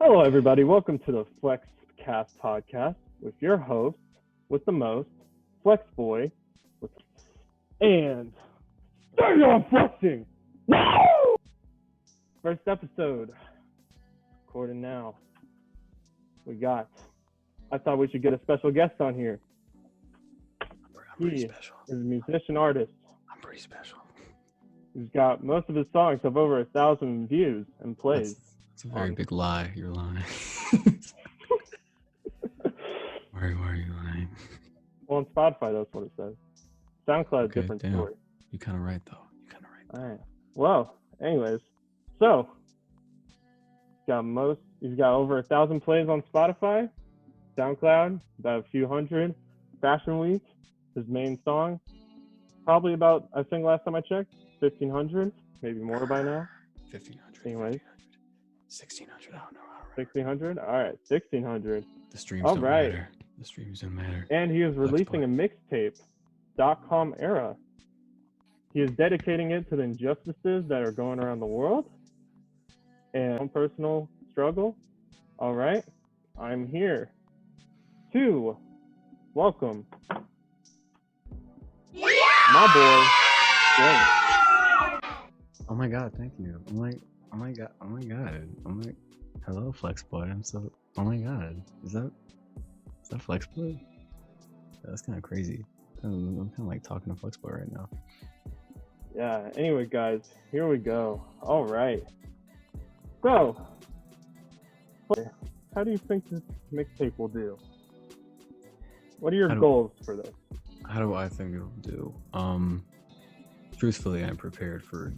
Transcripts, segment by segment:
Hello, everybody. Welcome to the FLEXCAST Podcast with your host, with the most, FLEXBOY, and start on flexing. Woo! First episode, recording now. I thought we should get a special guest on here. I'm pretty special. Is a musician artist. I'm pretty special. He's got most of his songs have over 1,000 views and plays. That's a very big lie. You're lying. Why are you lying? Well, on Spotify, that's what it says. SoundCloud, Okay, different damn. story. You're kind of right, though. All right. Well, anyways, so he's got over 1,000 plays on Spotify, SoundCloud, about a few hundred. Fashion Week, his main song, probably about, I think last time I checked, 1,500, maybe more by now. 1,500. Anyways. 1,600. I don't know. 1,600. All right, 1,600. The streams All don't right. matter. The streams don't matter. And he is releasing a mixtape, .com era. He is dedicating it to the injustices that are going around the world and own personal struggle. All right, I'm here to welcome my boy, Blanks. Oh my God! Thank you. Oh my God! Hello, FLEXBOY. Oh my God! Is that FLEXBOY? That's kind of crazy. I'm kind of like talking to FLEXBOY right now. Yeah, anyway, guys, here we go. All right. So, how do you think this mixtape will do? What are your goals for this? How do I think it'll do? Truthfully, I'm prepared for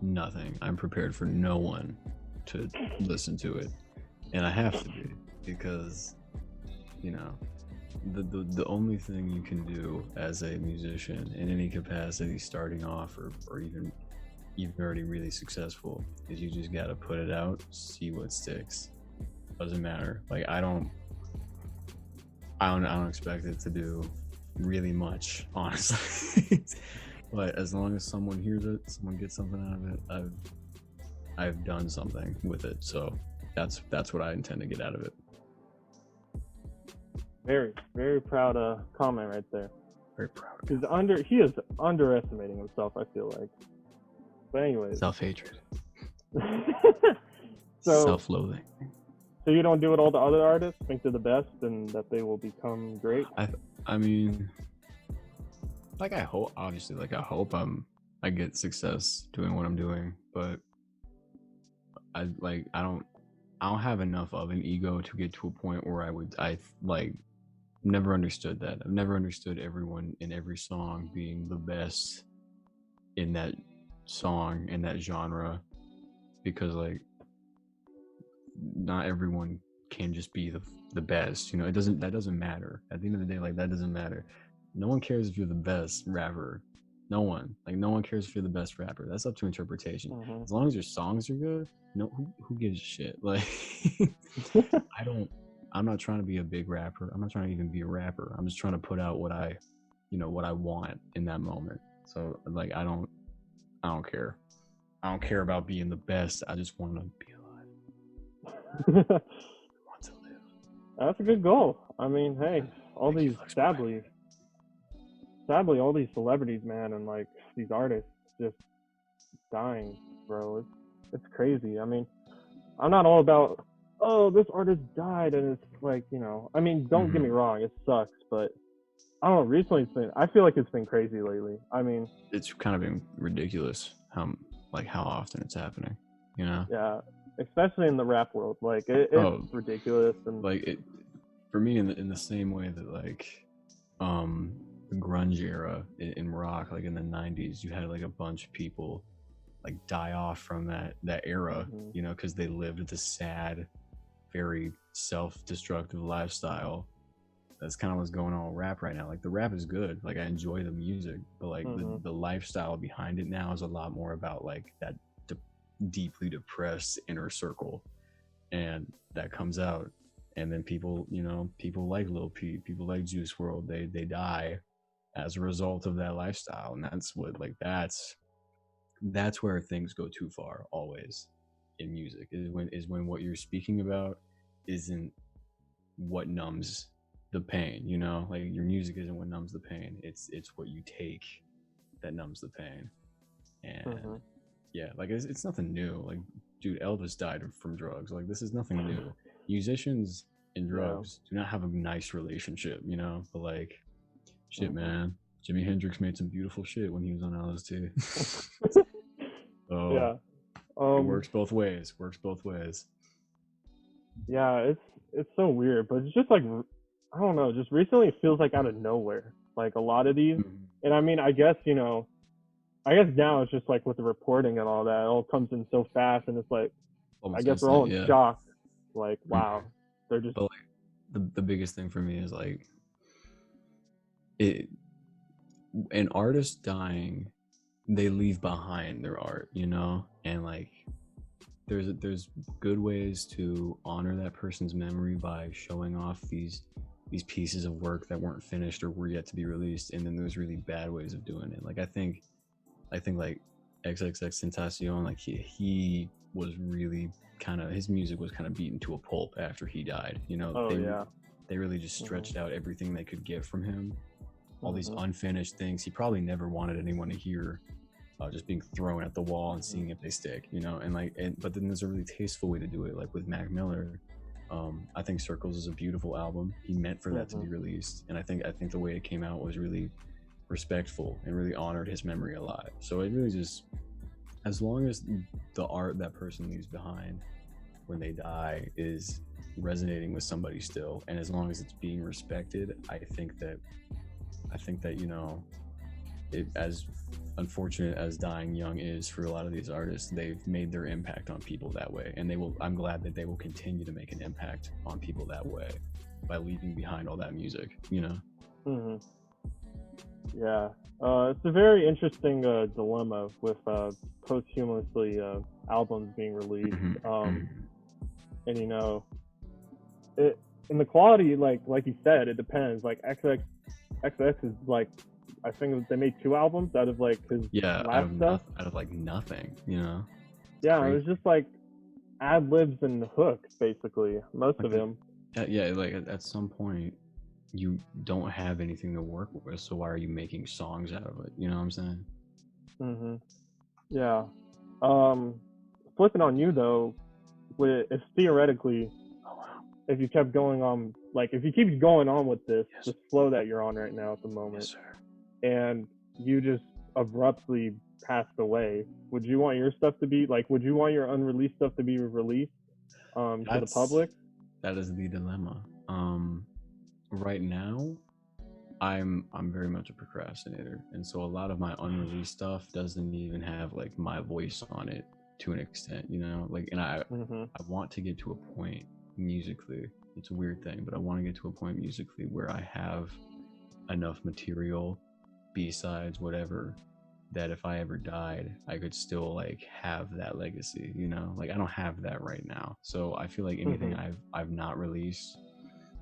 nothing. I'm prepared for no one to listen to it. And I have to be, because, you know, the only thing you can do as a musician in any capacity, starting off or even already really successful, is you just gotta put it out, see what sticks. Doesn't matter. Like I don't expect it to do really much, honestly. But as long as someone hears it, someone gets something out of it, I've done something with it. So that's what I intend to get out of it. Very, very proud comment right there. Very proud. He is underestimating himself, I feel like. But anyways. Self-hatred. So, self-loathing. So you don't do what all the other artists think they're the best and that they will become great? I mean, like I hope I get success doing what I'm doing, but I don't have enough of an ego to get to a point where I never understood that. I've never understood everyone in every song being the best in that song, in that genre, because like not everyone can just be the best, you know. That doesn't matter at the end of the day. Like that doesn't matter. No one cares if you're the best rapper. No one cares if you're the best rapper. That's up to interpretation. Mm-hmm. As long as your songs are good, who gives a shit? Like I'm not trying to be a big rapper. I'm not trying to even be a rapper. I'm just trying to put out what I want in that moment. So like I don't care. I don't care about being the best. I just want to be alive. I want to live. That's a good goal. I mean, hey, sadly, all these celebrities, man, and like these artists just dying, bro. It's crazy. I mean, I'm not all about, oh, this artist died, and it's like, you know, I mean, don't get me wrong, it sucks, but I don't know, recently I feel like it's been crazy lately. I mean, it's kind of been ridiculous how often it's happening, you know? Yeah, especially in the rap world. Like it's ridiculous. And like it, for me, in the same way that like the grunge era in rock, like in the 90s, you had like a bunch of people like die off from that era, you know, because they lived this sad, very self-destructive lifestyle. That's kind of what's going on with rap right now. Like the rap is good, like I enjoy the music, but like the lifestyle behind it now is a lot more about like that deeply depressed inner circle, and that comes out, and then people like Lil Peep, people like Juice WRLD, they die as a result of that lifestyle. And that's what, like, that's where things go too far always, in music is when what you're speaking about isn't what numbs the pain, you know? Like your music isn't what numbs the pain. It's what you take that numbs the pain. And yeah, like it's nothing new. Like, dude, Elvis died from drugs. Like, this is nothing new. Musicians and drugs do not have a nice relationship, you know? But like, shit, man. Jimi Hendrix made some beautiful shit when he was on LSD. So Yeah. it works both ways. Yeah, it's so weird, but it's just like, I don't know, just recently it feels like out of nowhere. Like a lot of these, and I mean, I guess now it's just like with the reporting and all that, it all comes in so fast, and it's like, Almost I guess we're all in shock. Like, wow, they're just. But like, the biggest thing for me is like, an artist dying, they leave behind their art, you know, and like, there's good ways to honor that person's memory by showing off these pieces of work that weren't finished or were yet to be released, and then there's really bad ways of doing it. Like I think like XXXTentacion, like he was really his music was kind of beaten to a pulp after he died, you know. They really just stretched out everything they could get from him, all these unfinished things he probably never wanted anyone to hear, just being thrown at the wall and seeing if they stick, you know. But then there's a really tasteful way to do it, like with Mac Miller. I think Circles is a beautiful album. He meant for that to be released, and I think the way it came out was really respectful and really honored his memory a lot. So it really just, as long as the art that person leaves behind when they die is resonating with somebody still, and as long as it's being respected, I think that you know, as unfortunate as dying young is for a lot of these artists, they've made their impact on people that way, and I'm glad that they will continue to make an impact on people that way by leaving behind all that music, you know. Yeah, it's a very interesting dilemma with posthumously albums being released, and you know, and the quality, like you said, it depends. Like XX is like, I think they made 2 albums out of like his last stuff. Out of like nothing, you know. Yeah, it was just like ad libs and hooks, basically, most of them. Yeah, like at some point you don't have anything to work with, so why are you making songs out of it? You know what I'm saying? Yeah. Flipping on you though, if theoretically, if you kept going on, like if you keep going on with this, the flow that you're on right now at the moment, and you just abruptly passed away, would you want your stuff to be like? Would you want your unreleased stuff to be released to the public? That is the dilemma. Right now, I'm very much a procrastinator, and so a lot of my unreleased stuff doesn't even have like my voice on it to an extent, you know. Like, and I want to get to a point musically. It's a weird thing, but I want to get to a point musically where I have enough material, B-sides, whatever, that if I ever died, I could still like have that legacy, you know. Like I don't have that right now, so I feel like anything I've not released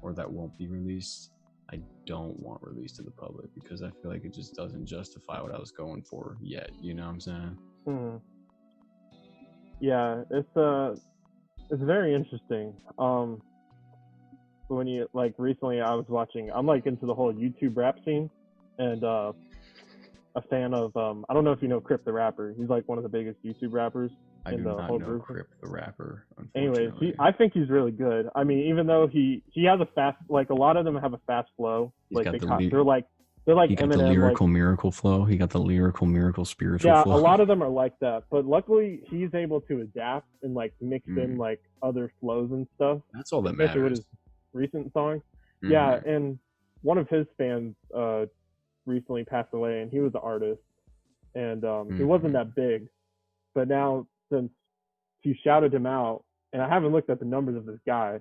or that won't be released, I don't want released to the public, because I feel like it just doesn't justify what I was going for yet, you know what I'm saying? Yeah, it's very interesting. When you like recently, I'm like into the whole YouTube rap scene, and a fan of I don't know if you know Crip the rapper. He's like one of the biggest YouTube rappers in the whole group. Crip the rapper. Anyways, I think he's really good. I mean, even though he has a fast, like a lot of them have a fast flow. Like they're like he got Eminem, the lyrical miracle flow. He got the lyrical miracle spiritual flow. Yeah, a lot of them are like that. But luckily, he's able to adapt and like mix in like other flows and stuff. That's all that matters. With his recent songs. Yeah, and one of his fans recently passed away, and he was an artist, and he wasn't that big, but now since he shouted him out, and I haven't looked at the numbers of this guy,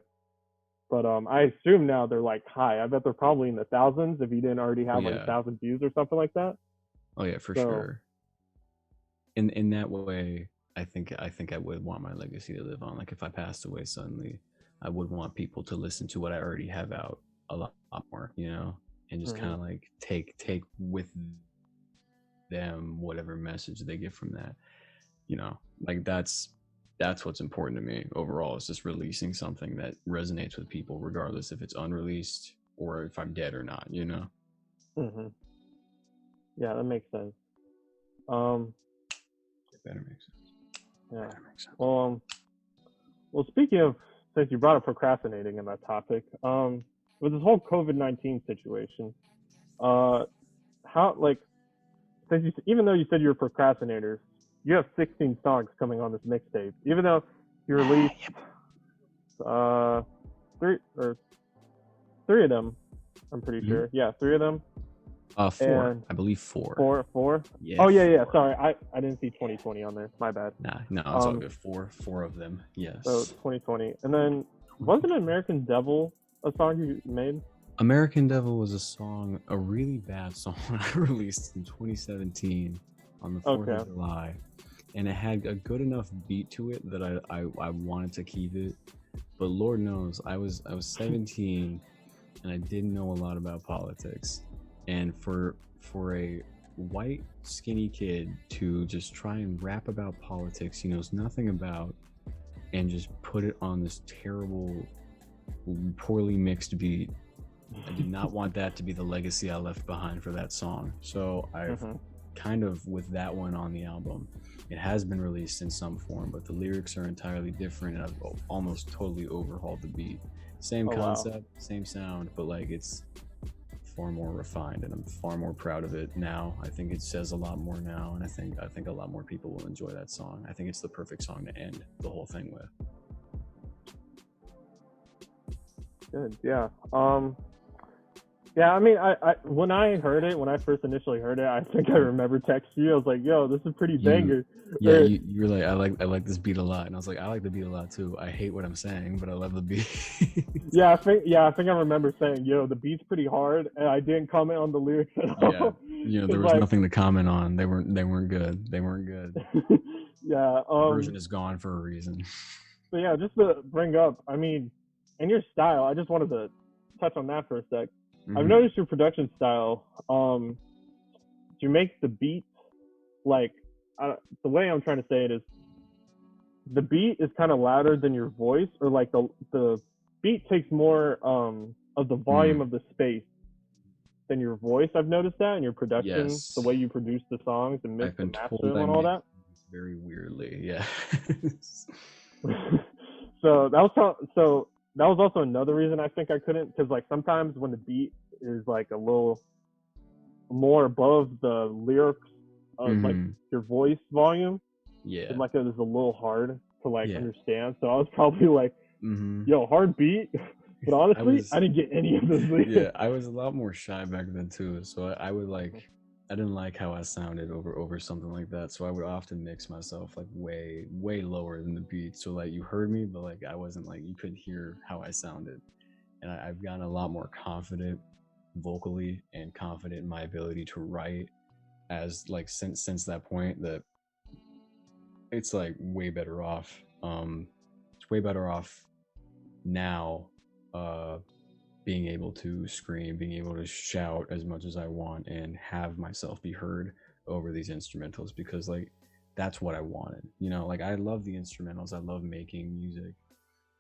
but I assume now they're like high. I bet they're probably in the thousands if he didn't already have like 1,000 views or something like that. Oh yeah, for sure. In that way, I think I would want my legacy to live on. Like if I passed away suddenly, I would want people to listen to what I already have out a lot more, you know, and just kind of like take with them whatever message they get from that, you know. Like that's that's what's important to me overall, is just releasing something that resonates with people, regardless if it's unreleased or if I'm dead or not, you know? Mm-hmm. Yeah, that makes sense. It better make sense. Yeah. Better make sense. Well, speaking of, since you brought up procrastinating in that topic, with this whole COVID-19 situation, how, like, since you, even though you said you're procrastinators, you have 16 songs coming on this mixtape. Even though you released three of them, I'm pretty sure. Yeah, three of them. Four. I believe four. Four? Yeah. Oh, yeah. Sorry, I didn't see 2020 on there. My bad. No, it's all good. Four of them. Yes. So 2020. And then, wasn't American Devil a song you made? American Devil was a really bad song I released in 2017 on the 4th of July. And it had a good enough beat to it that I wanted to keep it. But Lord knows, I was 17 and I didn't know a lot about politics. And for a white skinny kid to just try and rap about politics he knows nothing about and just put it on this terrible, poorly mixed beat, I did not want that to be the legacy I left behind for that song. So I've kind of, with that one on the album, it has been released in some form, but the lyrics are entirely different, and I've almost totally overhauled the beat. Same concept, same sound, but like it's far more refined, and I'm far more proud of it now. I think it says a lot more now, and I think a lot more people will enjoy that song. I think it's the perfect song to end the whole thing with. Good, yeah. Yeah, I mean, I when I first initially heard it, I think I remember texting you. I was like, "Yo, this is pretty banger." Yeah, you were like, I like this beat a lot," and I was like, "I like the beat a lot too. I hate what I'm saying, but I love the beat." I think I remember saying, "Yo, the beat's pretty hard," and I didn't comment on the lyrics at all. Yeah, there was nothing to comment on. They weren't good. Yeah, the version is gone for a reason. So yeah, just to bring up, I mean, and your style, I just wanted to touch on that for a sec. I've noticed your production style. Do you make the beats like the way I'm trying to say it is the beat is kind of louder than your voice, or like the beat takes more of the volume of the space than your voice. I've noticed that in your production, the way you produce the songs and mix and master them and all that. Very weirdly, yeah. So that was also another reason I think I couldn't, because like sometimes when the beat is like a little more above the lyrics of like your voice volume, it like it is a little hard to like understand. So I was probably like, yo, hard beat. But honestly, I didn't get any of those lyrics. Yeah, I was a lot more shy back then too. So I would like, I didn't like how I sounded over something like that. So I would often mix myself like way lower than the beat. So like you heard me, but like I wasn't like, you couldn't hear how I sounded. And I've gotten a lot more confident vocally and confident in my ability to write, as like since that point, that it's like way better off. It's way better off now, being able to scream, being able to shout as much as I want and have myself be heard over these instrumentals, because like that's what I wanted, you know. Like I love the instrumentals, I love making music,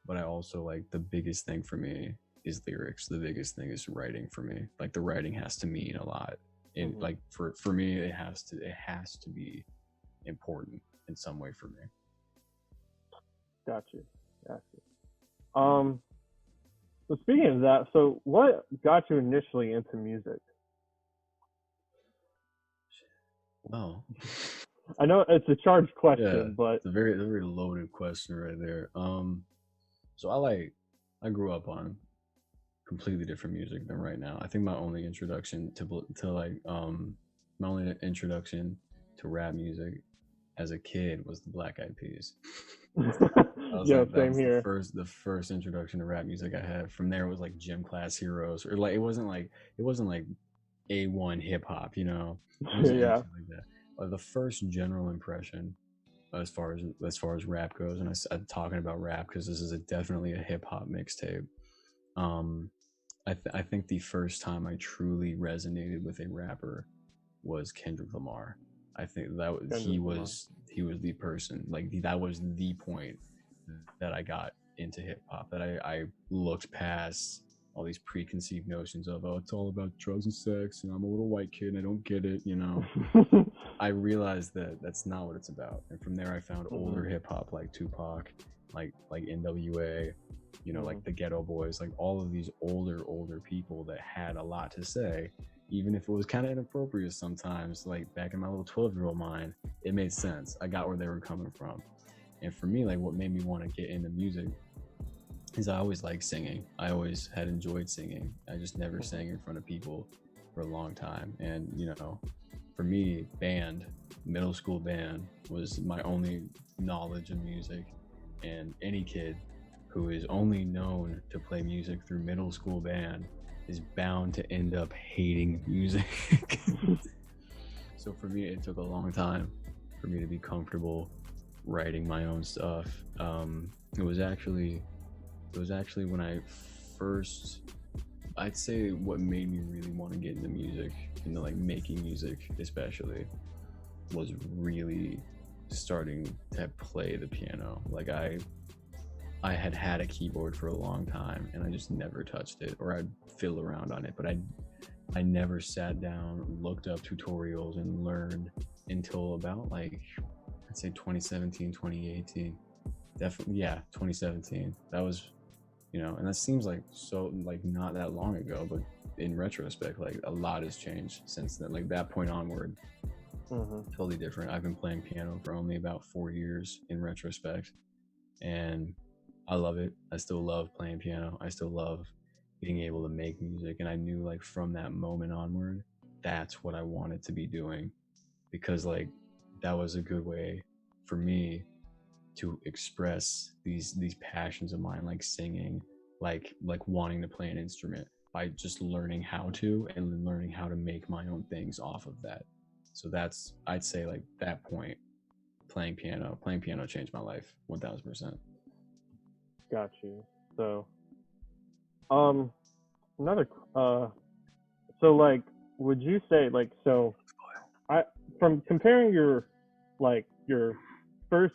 but I also like, the biggest thing for me is lyrics. The biggest thing is writing for me. Like the writing has to mean a lot, and like for me it has to be important in some way for me. Gotcha. So speaking of that, so what got you initially into music? Well, I know it's a charged question, but it's a very loaded question right there. So I grew up on completely different music than right now. I think my only introduction to rap music as a kid was the Black Eyed Peas. Same here. The first introduction to rap music I had. From there, it was like Gym Class Heroes, or like it wasn't like A1 hip hop, you know. It wasn't anything like that. The first general impression, as far as rap goes, and I'm talking about rap because this is definitely a hip hop mixtape. I think the first time I truly resonated with a rapper was Kendrick Lamar. I think he was the person. Like that was the point that I got into hip hop, that I looked past all these preconceived notions of, oh, it's all about drugs and sex, and I'm a little white kid and I don't get it, you know. I realized that that's not what it's about. And from there I found older hip hop like Tupac, like NWA, you know, like the Ghetto Boys, like all of these older people that had a lot to say, even if it was kind of inappropriate sometimes. Like back in my little 12-year-old mind, it made sense. I got where they were coming from. And for me, like what made me want to get into music is I always liked singing. I always had enjoyed singing. I just never sang in front of people for a long time. And, you know, for me, middle school band was my only knowledge of music. And any kid who is only known to play music through middle school band is bound to end up hating music. So for me, it took a long time for me to be comfortable writing my own stuff. It was actually when I first, I'd say what made me really want to get into music, into like making music especially, was really starting to play the piano. Like I had a keyboard for a long time and I just never touched it, or I'd fiddle around on it, but I never sat down, looked up tutorials and learned until about like, I'd say 2017, 2018. Definitely, yeah, 2017. That was, you know, and that seems like so like not that long ago, but in retrospect, like a lot has changed since then. Like that point onward, totally different. I've been playing piano for only about 4 years in retrospect, and I love it. I still love playing piano. I still love being able to make music. And I knew like from that moment onward, that's what I wanted to be doing, because like that was a good way for me to express these passions of mine, like singing, like wanting to play an instrument, by just learning how to, and then learning how to make my own things off of that. So that's, I'd say like that point, playing piano changed my life 1000%. Got you. So another so like, would you say like, so from comparing your first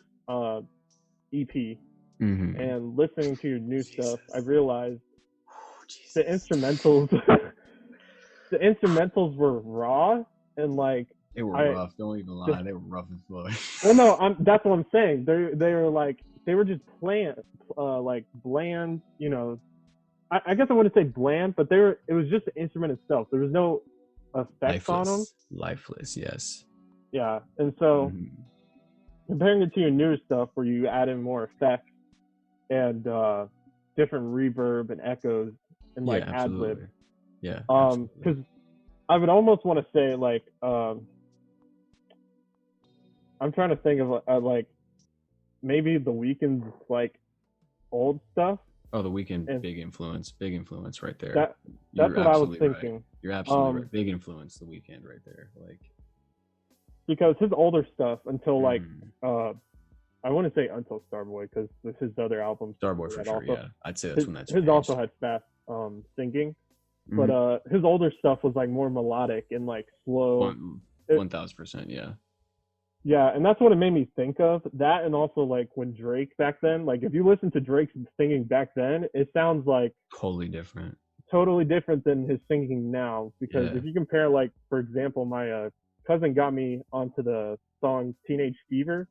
EP and listening to your new stuff, I realized the instrumentals the instrumentals were raw, and like they were rough. Don't even lie, they were rough as fuck. Well, no, that's what I'm saying. They were like, they were just like bland, you know. I guess I wouldn't say bland, but it was just the instrument itself. There was no effects on them. Lifeless, yes. Yeah, and so comparing it to your newer stuff, where you add in more effects and different reverb and echoes and like ad lib. Yeah. Because I would almost want to say like, I'm trying to think of like maybe The Weeknd's like old stuff. Oh, The Weeknd, big influence right there. That's what I was thinking. Right. You're absolutely right. Big influence, The Weeknd right there. Like, because his older stuff until like I want to say until Starboy, because this is his other album. Starboy for sure, yeah. I'd say that's when that's his also had fast singing, but his older stuff was like more melodic and like slow. 1000%, yeah. Yeah, and that's what it made me think of. That, and also like when Drake back then, like if you listen to Drake's singing back then, it sounds like totally different than his singing now. Because if you compare, like for example, my cousin got me onto the song Teenage Fever.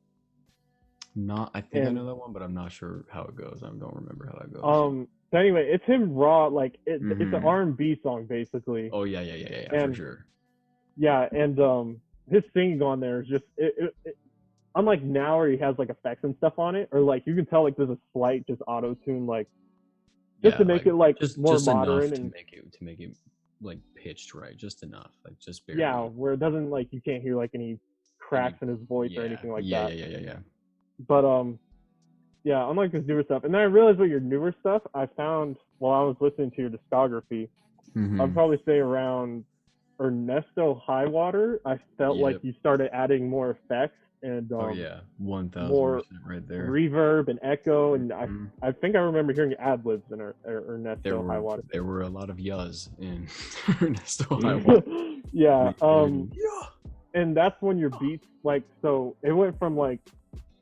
I think I know that one, but I'm not sure how it goes. I don't remember how that goes. So anyway, it's him raw, like it's an R&B song basically. Oh yeah, for sure. Yeah, and his singing on there is just it unlike now where he has like effects and stuff on it, or like you can tell like there's a slight just auto tune, like just to make it like just more modern and to make it like pitched right, just enough, like just barely. Yeah, where it doesn't like you can't hear like any cracks in his voice or anything like that. Yeah. But yeah, unlike his newer stuff, and then I realized with your newer stuff, I found while I was listening to your discography, I'd probably say around Ernesto Highwater, I felt like you started adding more effects and 1000% right there, reverb and echo, and I think I remember hearing ad libs in Ernesto Highwater. There were a lot of yas in Ernesto Highwater. Yeah. and that's when your beats, like, so it went from like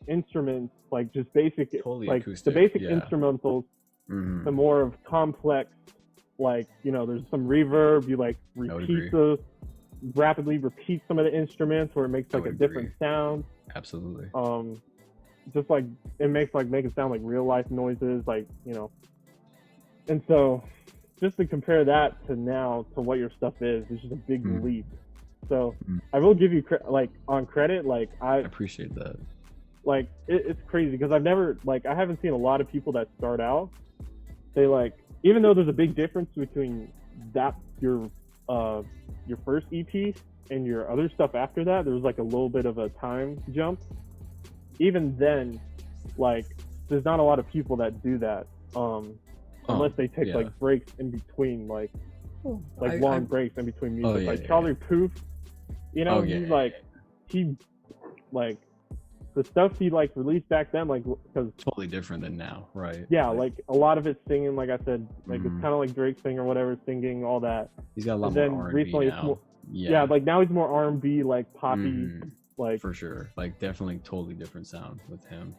instruments, like just basic, Totally like acoustic, the basic yeah. instrumentals, Mhm. to more of complex, like, you know, there's some reverb, you like rapidly repeat some of the instruments where it makes like a different sound. Absolutely. Just like it makes like make it sound like real life noises, like, you know. And so just to compare that to now to what your stuff is, it's just a big leap. So I will give you like on credit, like I appreciate that. Like it's crazy because I've never, like, I haven't seen a lot of people that start out, they like, even though there's a big difference between that your first EP and your other stuff after that, there was like a little bit of a time jump. Even then, like, there's not a lot of people that do that, unless they take like breaks in between, like long breaks in between music. Charlie Puth, you know, he like the stuff he like released back then, like, because totally different than now, right? Yeah, like a lot of it's singing, like I said, like it's kind of like Drake singing or whatever, singing all that. He's got a lot more R&B recently now. It's more, yeah, like now he's more R&B, like poppy, like for sure, like definitely totally different sound with him.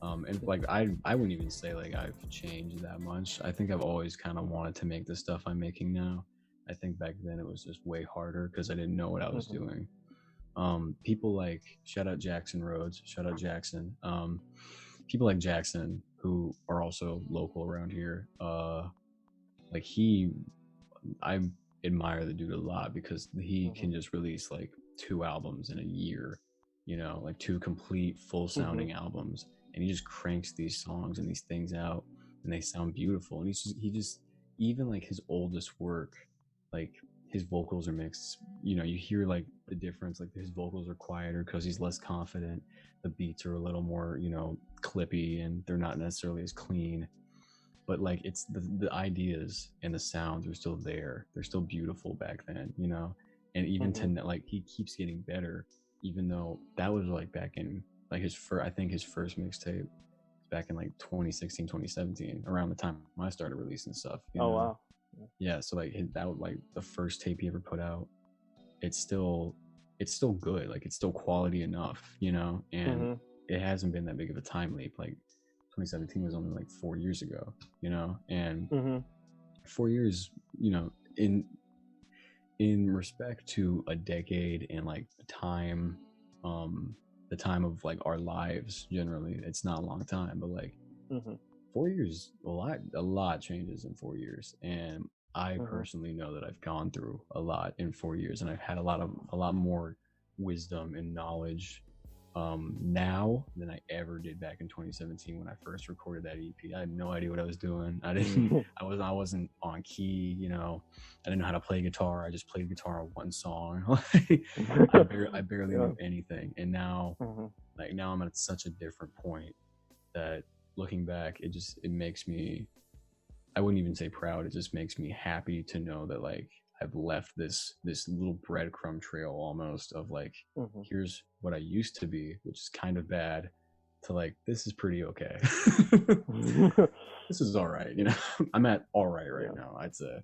And like I wouldn't even say like I've changed that much. I think I've always kind of wanted to make the stuff I'm making now. I think back then it was just way harder because I didn't know what I was doing. People like, shout out Jackson Rhodes, shout out Jackson. People like Jackson, who are also local around here, like I admire the dude a lot because he can just release like 2 albums in a year, you know, like 2 complete full sounding albums, and he just cranks these songs and these things out, and they sound beautiful. And he just even like his oldest work, like his vocals are mixed, you know, you hear like the difference, like his vocals are quieter because he's less confident, the beats are a little more, you know, clippy, and they're not necessarily as clean, but like it's the ideas and the sounds are still there, they're still beautiful back then, you know. And even to like, he keeps getting better, even though that was like back in like I think his first mixtape back in like 2016 2017, around the time I started releasing stuff, you know? Wow. Yeah, so like that was like the first tape he ever put out. It's still good, like it's still quality enough, you know. And it hasn't been that big of a time leap. Like 2017 was only like 4 years ago, you know. And 4 years, you know, in respect to a decade and like the time of like our lives generally, it's not a long time, but like 4 years, a lot changes in 4 years. And I personally know that I've gone through a lot in 4 years, and I've had a lot more wisdom and knowledge now than I ever did back in 2017 when I first recorded that EP. I had no idea what I was doing. I wasn't on key, you know. I didn't know how to play guitar. I just played guitar on one song. I barely knew anything. And now, like now I'm at such a different point that looking back, it makes me, I wouldn't even say proud, it just makes me happy to know that like I've left this little breadcrumb trail almost of like, here's what I used to be, which is kind of bad, to like, this is pretty okay. This is all right, you know. I'm at all right now, I'd say.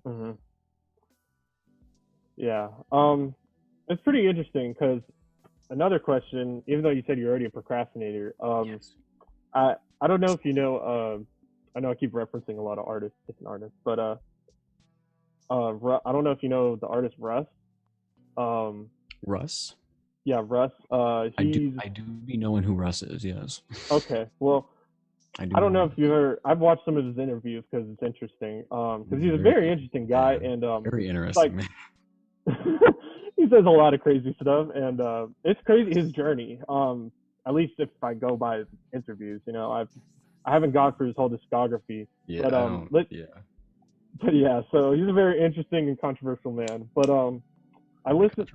Yeah. It's pretty interesting because another question, even though you said you're already a procrastinator, yes. I don't know if you know, I know I keep referencing a lot of different artists, but I don't know if you know the artist Russ. Russ? Yeah, Russ. I do be knowing who Russ is, yes. Okay, well, I don't know if you've ever, I've watched some of his interviews because it's interesting. Because he's a very interesting guy, and very interesting, like, he says a lot of crazy stuff, and it's crazy, his journey. At least if I go by his interviews, you know, I haven't gone through his whole discography. Yeah, but But yeah, so he's a very interesting and controversial man. But I listened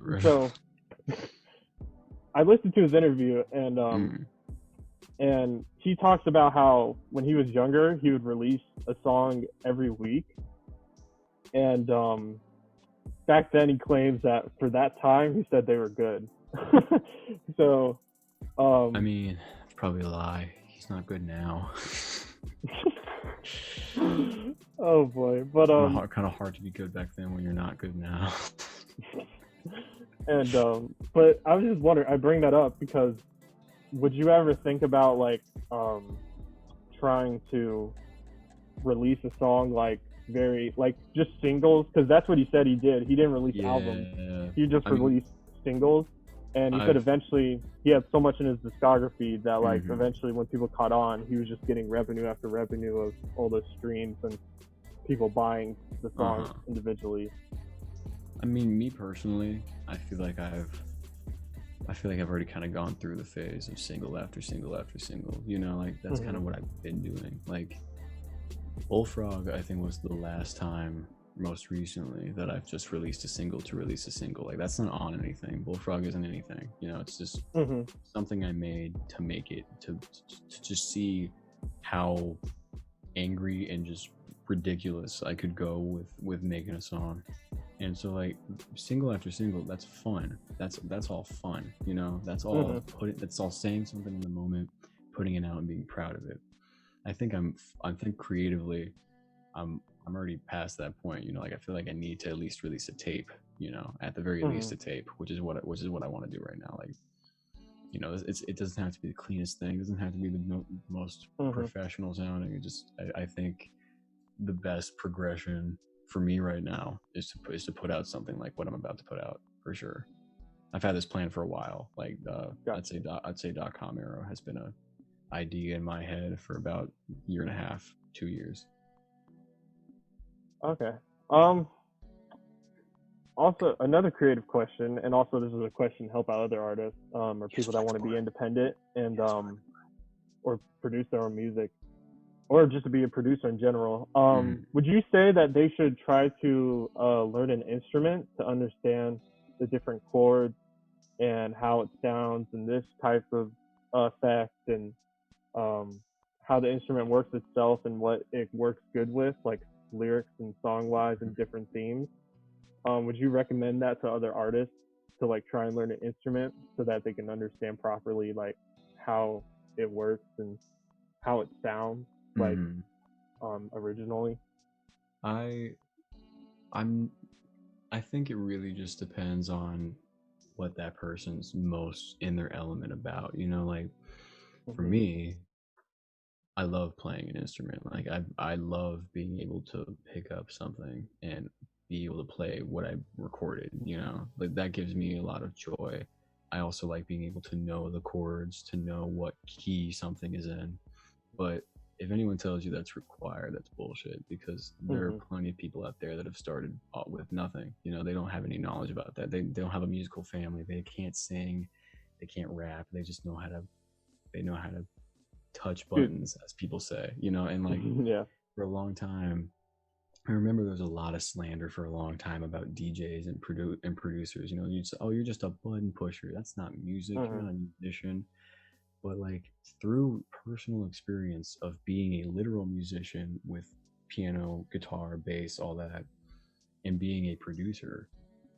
to his interview, and he talks about how when he was younger, he would release a song every week. And back then, he claims that for that time, he said they were good. So, I mean, it's probably a lie. He's not good now. Oh boy, but kind of hard to be good back then when you're not good now. And but I was just wondering, I bring that up because would you ever think about like trying to release a song like very like just singles, because that's what he said he did. He didn't release albums. He just released singles, and he said eventually he had so much in his discography that like eventually when people caught on, he was just getting revenue after revenue of all the streams and people buying the songs individually. I mean, me personally, I feel like I've already kind of gone through the phase of single after single after single. You know, like that's kind of what I've been doing. Like Bullfrog, I think, was the last time, most recently, that I've just released a single to release a single. Like that's not on anything. Bullfrog isn't anything. You know, it's just something I made to make it to just see how angry and just ridiculous I could go with making a song. And so like single after single, that's fun. That's all fun, you know. That's all that's all saying something in the moment, putting it out and being proud of it. I think creatively I'm already past that point, you know. Like I feel like I need to at least release a tape, you know, at the very least a tape, which is what I want to do right now. Like, you know, it doesn't have to be the cleanest thing, it doesn't have to be the most professional sounding. It just I think the best progression for me right now is to put out something like what I'm about to put out, for sure. I've had this plan for a while. Like I'd say .com Arrow has been a idea in my head for about a year and a half, 2 years. Okay. Also another creative question, and also this is a question to help out other artists or people that want to be independent and or produce their own music, or just to be a producer in general. Would you say that they should try to learn an instrument to understand the different chords and how it sounds and this type of effect, and how the instrument works itself and what it works good with, like lyrics and song-wise and different themes? Would you recommend that to other artists to like try and learn an instrument so that they can understand properly like how it works and how it sounds like originally? I think it really just depends on what that person's most in their element about, you know. Like for me, I love playing an instrument. Like I love being able to pick up something and be able to play what I recorded, you know. Like that gives me a lot of joy. I also like being able to know the chords, to know what key something is in. But if anyone tells you that's required, that's bullshit, because there are plenty of people out there that have started with nothing. You know, they don't have any knowledge about that. They don't have a musical family. They can't sing. They can't rap. They just know how to touch buttons, as people say, you know. And like for a long time, I remember there was a lot of slander for a long time about DJs and producers. You know, you're just a button pusher. That's not music. You're not a musician. But like through personal experience of being a literal musician with piano, guitar, bass, all that, and being a producer,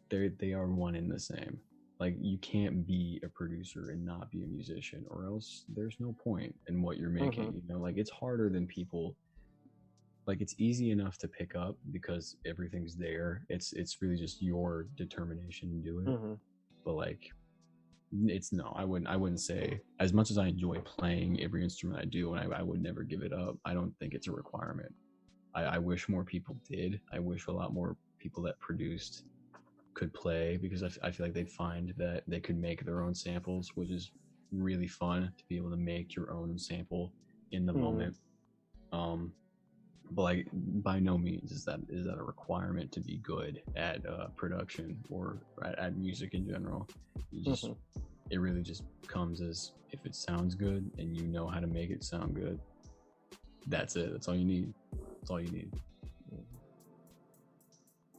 they are one and the same. Like you can't be a producer and not be a musician, or else there's no point in what you're making. You know, like it's harder than people. Like it's easy enough to pick up because everything's there. It's really just your determination to do it. But like I wouldn't say, as much as I enjoy playing every instrument I do, and I would never give it up, I don't think it's a requirement. I wish more people did. I wish a lot more people that produced could play, because I feel like they'd find that they could make their own samples, which is really fun to be able to make your own sample in the moment. But like by no means is that a requirement to be good at production or at music in general. You just it really just comes as if it sounds good and you know how to make it sound good. That's it. That's all you need. That's all you need.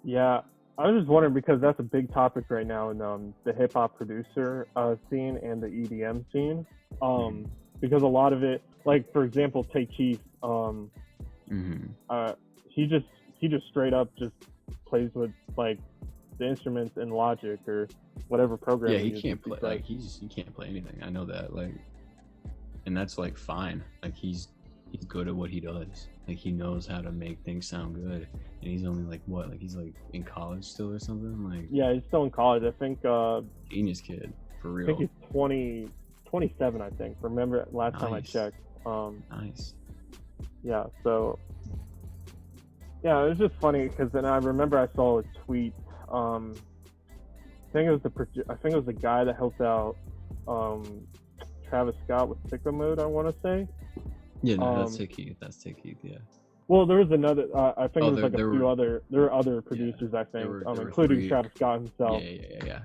Yeah, I was just wondering, because that's a big topic right now in the hip hop producer scene and the EDM scene. Because a lot of it, like for example, take Chief. He just straight up just plays with like the instruments in Logic or whatever program. Yeah, he can't play. Like he can't play anything. I know that. Like, and that's like fine. Like he's he's good at what he does. Like, he knows how to make things sound good. And he's only like, what? Like, he's like in college still or something? Like, Yeah, he's still in college. I think genius kid, for I real. think he's 27, I think. Remember last time I checked. Nice. Yeah, so yeah, it was just funny because then I remember I saw a tweet. I think it was the guy that helped out Travis Scott with Sicko Mode, I want to say. Yeah, no, that's Ticky. That's Ticky, yeah. Well, there was another. I think there was there were other producers. I think, there were including 3. Travis Scott himself. Yeah.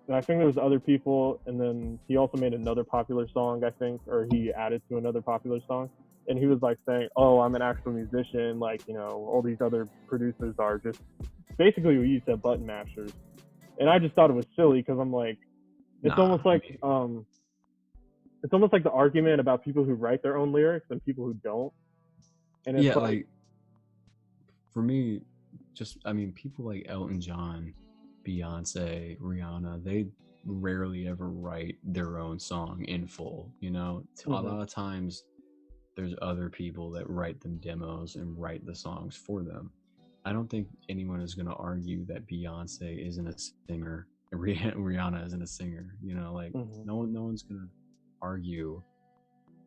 And I think there was other people, and then he also made another popular song, I think, or he added to another popular song. And he was like saying, "Oh, I'm an actual musician. Like, you know, all these other producers are just basically what you said, button mashers." And I just thought it was silly because I'm like, it's almost like the argument about people who write their own lyrics and people who don't. And it's like for me, people like Elton John, Beyonce, Rihanna, they rarely ever write their own song in full. You know, a lot of times there's other people that write them demos and write the songs for them. I don't think anyone is going to argue that Beyonce isn't a singer, Rihanna isn't a singer. You know, like no one's going to argue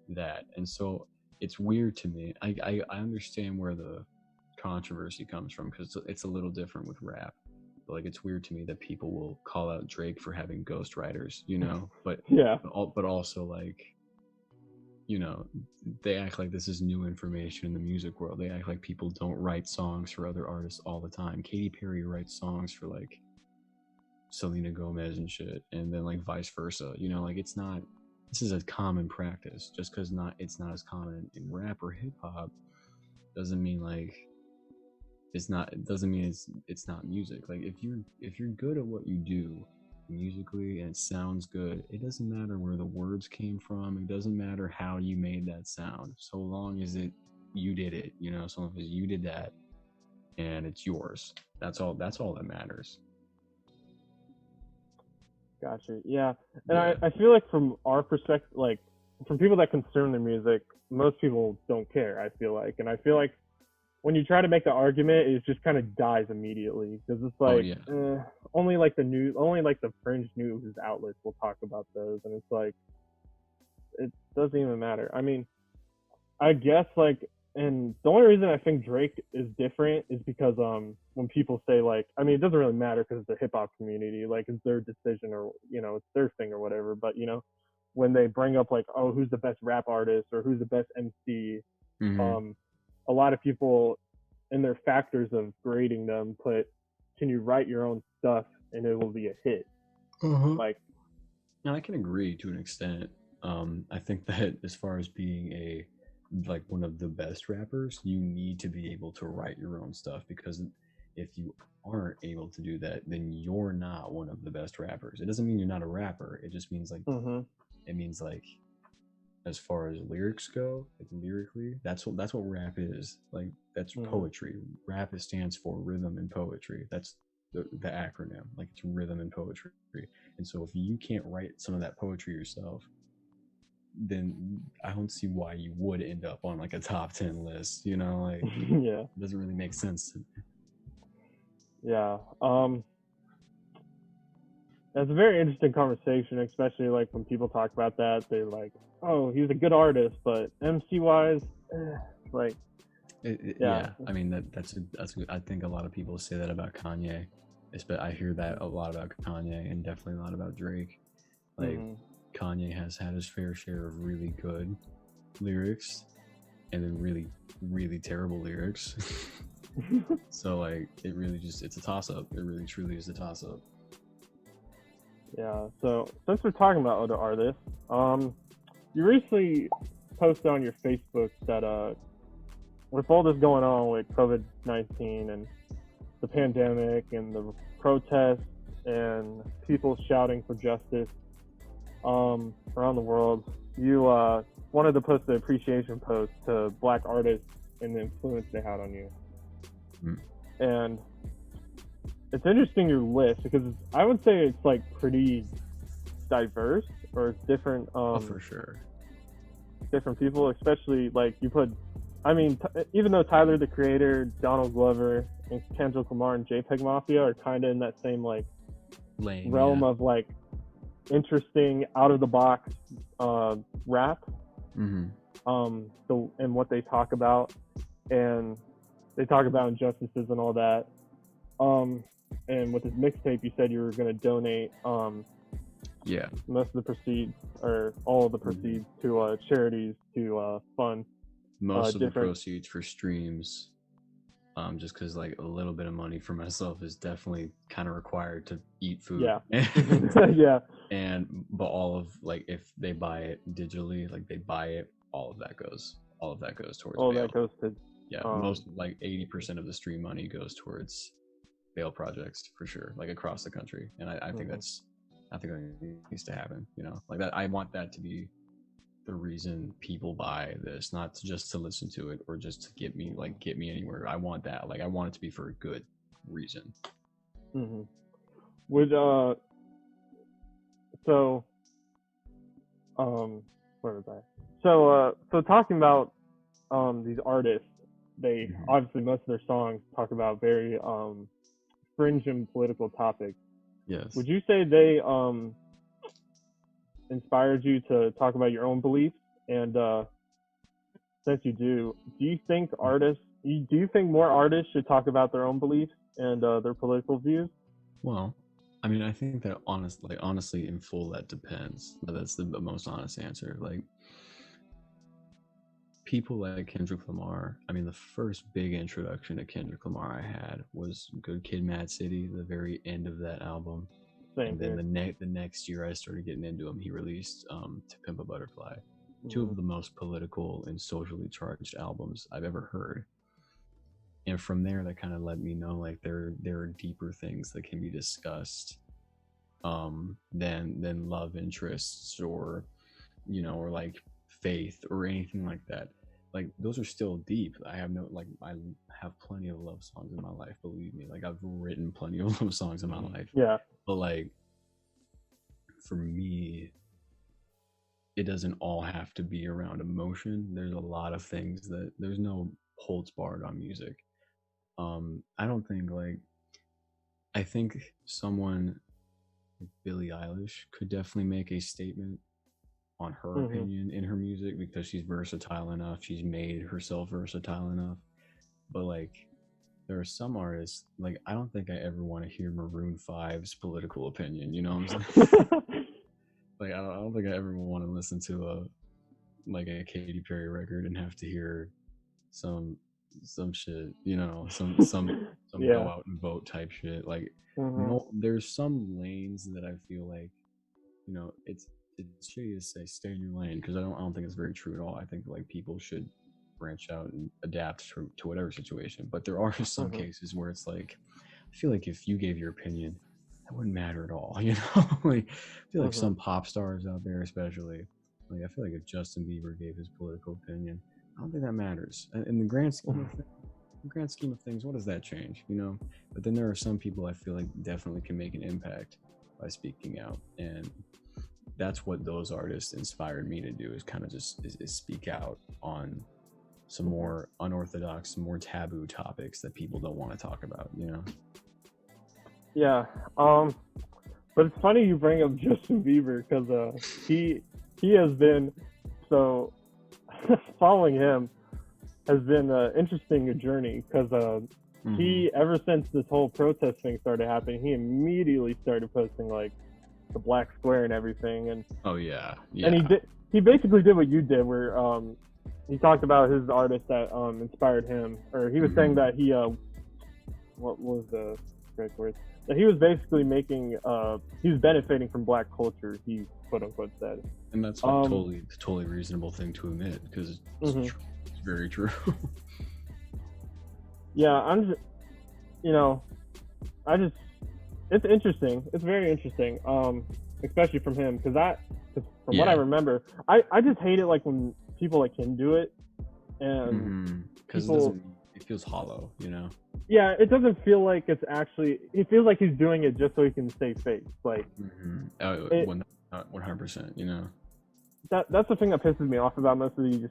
that. And so it's weird to me. I understand where the controversy comes from because it's a little different with rap. But like, it's weird to me that people will call out Drake for having ghostwriters, you know. But but also, like, you know, they act like this is new information in the music world. They act like people don't write songs for other artists all the time. Katy Perry writes songs for like Selena Gomez and shit, and then like vice versa. You know, like, it's not. This is a common practice. Just because it's not as common in rap or hip hop doesn't mean like it's not. It doesn't mean it's not music. Like, if you're good at what you do musically and it sounds good, it doesn't matter where the words came from. It doesn't matter how you made that sound, so long as you did it. You know, so long as you did that and it's yours. That's all that matters. Gotcha. Yeah. And I feel like from our perspective, like from people that consume the music, most people don't care, I feel like. And I feel like when you try to make the argument, it just kind of dies immediately because it's like only like the fringe news outlets will talk about those, and it's like it doesn't even matter. I mean, I guess like, and the only reason I think Drake is different is because when people say like, I mean, it doesn't really matter because it's the hip hop community, like it's their decision or, you know, it's their thing or whatever. But, you know, when they bring up like, oh, who's the best rap artist or who's the best MC, a lot of people in their factors of grading them put, can you write your own stuff and it will be a hit? Like, no, I can agree to an extent. I think that as far as being like one of the best rappers, you need to be able to write your own stuff, because if you aren't able to do that, then you're not one of the best rappers. It doesn't mean you're not a rapper. It just means like it means like, as far as lyrics go, like lyrically, that's what rap is. Like, that's poetry. Rap stands for rhythm and poetry. That's the acronym. Like, it's rhythm and poetry. And so if you can't write some of that poetry yourself, then I don't see why you would end up on like a top 10 list, you know, like it doesn't really make sense to me. Yeah. It's a very interesting conversation, especially like when people talk about that, they're like, oh, he's a good artist, but MC wise, like I mean, that's good. I think a lot of people say that about Kanye. I hear that a lot about Kanye, and definitely a lot about Drake. Like, Kanye has had his fair share of really good lyrics and then really, really terrible lyrics. So like, it's a toss-up. It really truly is a toss-up. Yeah, so since we're talking about other artists, you recently posted on your Facebook that with all this going on with COVID-19 and the pandemic and the protests and people shouting for justice around the world, you wanted to post an appreciation post to Black artists and the influence they had on you. And it's interesting, your list, because I would say it's like pretty diverse, or it's different. For sure. different people, especially like you put. I mean, even though Tyler the Creator, Donald Glover, and Kendrick Lamar and JPEG Mafia are kind of in that same like Lane, realm yeah. of like interesting, out of the box rap. Mm-hmm. And what they talk about, and they talk about injustices and all that. And with this mixtape, you said you were going to donate Yeah. most of the proceeds, or all of the proceeds, to charities to fund most of the proceeds for streams. Just because like a little bit of money for myself is definitely kind of required to eat food. Yeah. Yeah. But all of like if they buy it digitally, like they buy it, all of that goes towards all bail. that goes to most like 80% of the stream money goes towards bail projects for sure, like across the country. And I think that needs to happen, you know, like that. I want that to be the reason people buy this, not just to listen to it or just to get me anywhere. I want that, like I want it to be for a good reason. Mm-hmm. Would where was I? So talking about these artists, they obviously most of their songs talk about very fringe and political topics. Yes. Would you say they inspired you to talk about your own beliefs? And since you do you think more artists should talk about their own beliefs and their political views? Well, I mean, I think that honestly, in full, that depends. But that's the most honest answer. Like, people like Kendrick Lamar. I mean, the first big introduction to Kendrick Lamar I had was Good Kid, Mad City, the very end of that album. And then the next year I started getting into him. He released To Pimp a Butterfly, two of the most political and socially charged albums I've ever heard. And from there, that kind of let me know like there are deeper things that can be discussed than love interests, or you know, or like faith or anything like that. Like those are still deep. I have plenty of love songs in my life, believe me. Like I've written plenty of love songs in my life. Yeah. But like for me, it doesn't all have to be around emotion. There's a lot of things that there's no holds barred on music. I don't think I think someone like Billie Eilish could definitely make a statement on her opinion in her music because she's versatile enough. She's made herself versatile enough. But like there are some artists, like I don't think I ever want to hear Maroon 5's political opinion, you know what I'm saying? Like I don't think I ever want to listen to a Katy Perry record and have to hear some shit, you know, some go out and vote type shit. Like no, there's some lanes that I feel like, you know, it's shitty to say stay in your lane because I don't think it's very true at all. I think like people should branch out and adapt to whatever situation. But there are some cases where it's like I feel like if you gave your opinion, that wouldn't matter at all, you know? Like I feel like some pop stars out there especially, like I feel like if Justin Bieber gave his political opinion, I don't think that matters. In the grand scheme of things, what does that change, you know? But then there are some people I feel like definitely can make an impact by speaking out, and that's what those artists inspired me to do, is kind of just is speak out on some more unorthodox, more taboo topics that people don't want to talk about, you know? Yeah. But it's funny you bring up Justin Bieber because he has been so following him has been an interesting journey because he, ever since this whole protest thing started happening, he immediately started posting like the black square and everything. And and he basically did what you did, where he talked about his artist that inspired him, or he was saying that he what was the correct word? That he was basically making he was benefiting from black culture, he quote unquote said. And that's a totally reasonable thing to admit because it's very true. Yeah, I'm just, you know, it's interesting. It's very interesting, especially from him, because from what I remember, I just hate it like when people like him do it, and because it feels hollow, you know. Yeah, it doesn't feel like it's actually. It feels like he's doing it just so he can save face. Like 100%, you know. that's the thing that pisses me off about most of these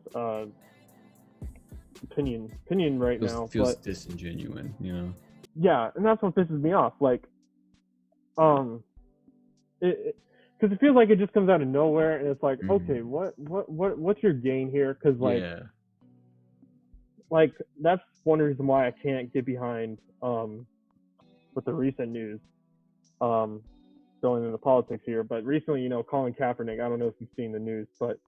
opinion right now. Feels but disingenuous, you know. Yeah, and that's what pisses me off. Like, because it feels like it just comes out of nowhere, and it's like, okay, what's your gain here? Because like that's one reason why I can't get behind with the recent news. Going into politics here, but recently, you know, Colin Kaepernick. I don't know if you've seen the news, but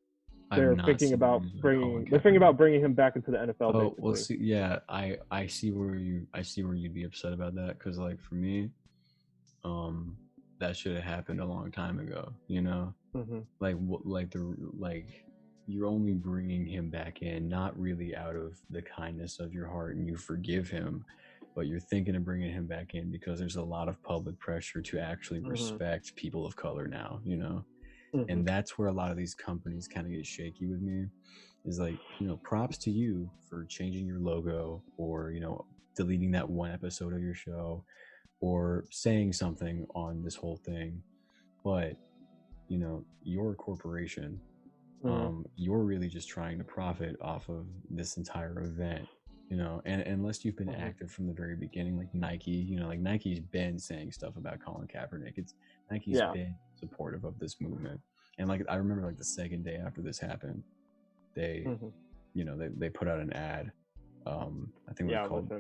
they're thinking about bringing him back into the NFL. Oh, well, see, yeah, I see where you'd be upset about that, because like for me, that should have happened a long time ago. You know, like you're only bringing him back in, not really out of the kindness of your heart, and you forgive him, but you're thinking of bringing him back in because there's a lot of public pressure to actually respect people of color now, you know? And that's where a lot of these companies kind of get shaky with me, is like, you know, props to you for changing your logo, or, you know, deleting that one episode of your show, or saying something on this whole thing. But, you know, you're a corporation. You're really just trying to profit off of this entire event. You know, and unless you've been active from the very beginning, like Nike, you know, like Nike's been saying stuff about Colin Kaepernick. Nike's been supportive of this movement. And like, I remember like the second day after this happened, they, you know, they put out an ad. I think it was called, I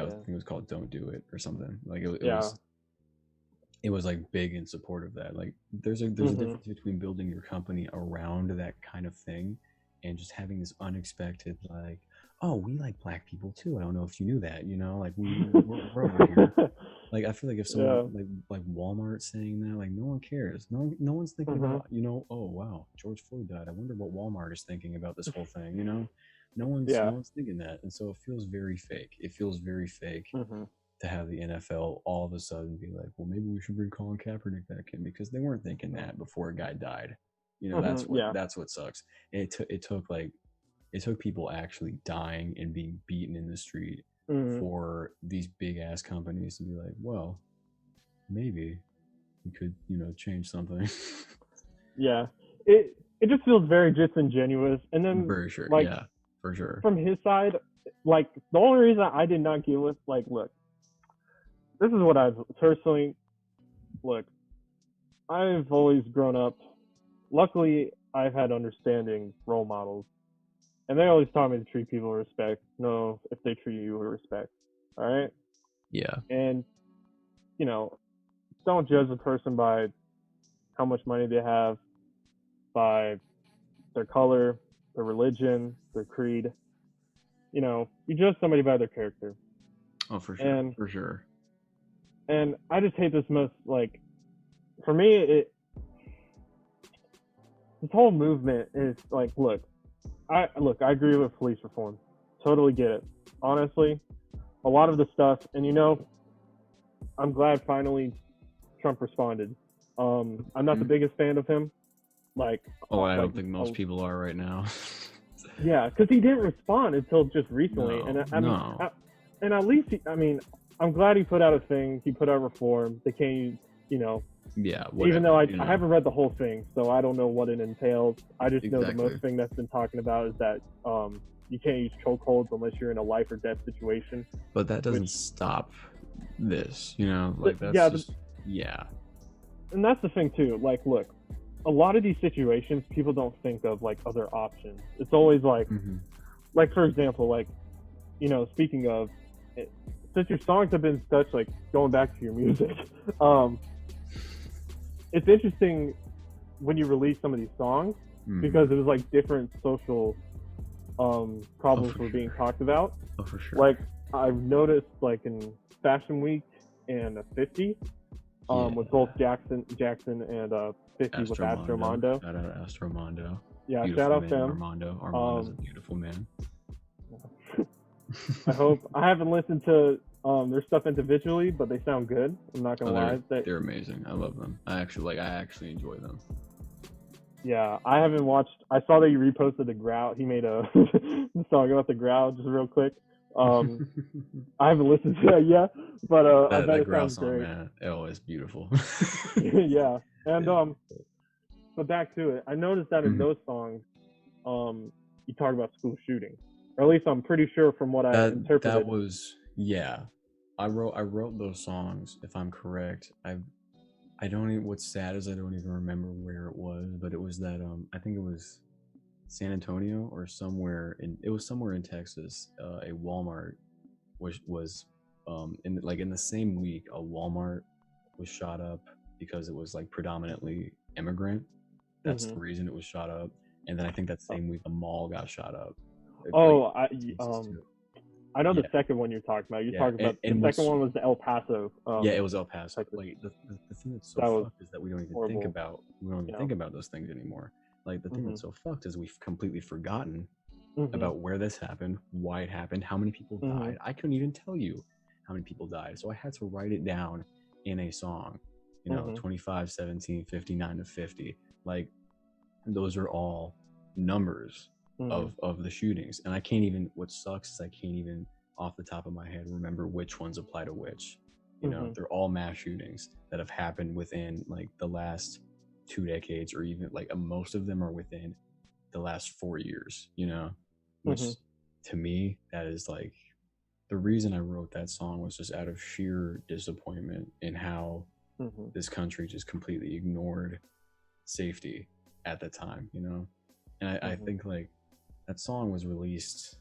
think it was called "Don't Do It" or something. Like it was like big in support of that. Like there's a difference between building your company around that kind of thing and just having this unexpected, like, oh, we like black people too. I don't know if you knew that, you know, like we're over here. Like, I feel like if someone like Walmart saying that, like, no one cares. No one's thinking about, you know, oh wow, George Floyd died. I wonder what Walmart is thinking about this whole thing, you know? No one's thinking that. And so it feels very fake. It feels very fake to have the NFL all of a sudden be like, well, maybe we should bring Colin Kaepernick back in, because they weren't thinking that before a guy died. You know, that's what sucks. And it took people actually dying and being beaten in the street for these big ass companies to be like, well, maybe we could, you know, change something. It just feels very disingenuous. And then for sure, like, for sure. From his side, like, the only reason I did not get with, like, look, this is what I've personally, look, I've always grown up, luckily I've had understanding role models. And they always taught me to treat people with respect. No, if they treat you with respect. All right? Yeah. And, you know, don't judge a person by how much money they have, by their color, their religion, their creed. You know, you judge somebody by their character. Oh, for sure. For sure. And I just hate this most, like, for me, this whole movement is like, look, I agree with police reform. Totally get it. Honestly, a lot of the stuff, and you know, I'm glad finally Trump responded. I'm not the biggest fan of him. Like, I don't think most people are right now. Yeah, because he didn't respond until just recently, and at least I'm glad he put out a thing. He put out reform. They can't, you know. Yeah. Whatever, even though I haven't read the whole thing, so I don't know what it entails. I just know the most thing that's been talking about is that you can't use chokeholds unless you're in a life or death situation. But that doesn't stop this, you know. Like that's And that's the thing too. Like, look, a lot of these situations, people don't think of like other options. It's always like, like for example, like, you know, speaking of, since your songs have been such, like, going back to your music, it's interesting when you release some of these songs because it was like different social problems were being talked about. Oh, for sure. Like, I've noticed, like, in Fashion Week and 50, with both Jackson and 50 with Astromondo. Shout out Astromondo. Yeah, beautiful shout out man, them. Armando's a beautiful man. I hope. I haven't listened to their stuff individually, but they sound good. I'm not gonna lie. They're amazing. I love them. I actually enjoy them. Yeah, I haven't watched. I saw that you reposted the Growl. He made a song about the Growl, just real quick. I haven't listened to that yet, but I bet it sounds great. Man, it's beautiful. Yeah, and but back to it. I noticed that in those songs, you talk about school shootings, or at least I'm pretty sure from what I interpreted. That was, yeah. I wrote those songs, if I'm correct. I don't even, what's sad is I don't even remember where it was, but it was that I think it was San Antonio or somewhere in Texas. A Walmart was in the same week, a Walmart was shot up because it was like predominantly immigrant. That's the reason it was shot up. And then I think that same week a mall got shot up. I know the second one you're talking about. You're talking about the second one was the El Paso. Yeah, it was El Paso. Like the thing that's so fucked is that we don't even think about those things anymore. Like the thing that's so fucked is we've completely forgotten about where this happened, why it happened, how many people died. I couldn't even tell you how many people died. So I had to write it down in a song. 25, 17, 59 to 50. Like those are all numbers of the shootings. And I can't even, what sucks is I can't even off the top of my head remember which ones apply to which. They're all mass shootings that have happened within like the last 2 decades, or even like most of them are within the last 4 years, which to me, that is like the reason I wrote that song was just out of sheer disappointment in how this country just completely ignored safety at the time, and I think like that song was released,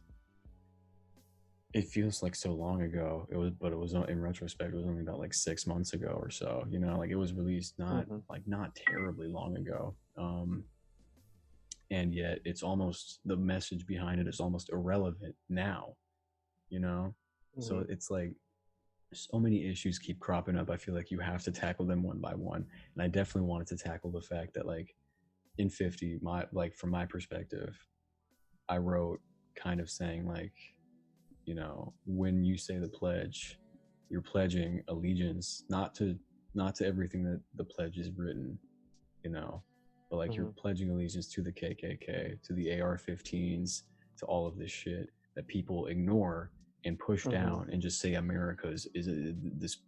it feels like so long ago. It was in retrospect, it was only about like 6 months ago or so, like it was released not terribly long ago. And yet it's almost, the message behind it is almost irrelevant now, so it's like so many issues keep cropping up. I feel like you have to tackle them one by one. And I definitely wanted to tackle the fact that like in 50, from my perspective, I wrote kind of saying like, when you say the pledge, you're pledging allegiance, not to everything that the pledge is written, but like you're pledging allegiance to the KKK, to the AR-15s, to all of this shit that people ignore and push down and just say America is this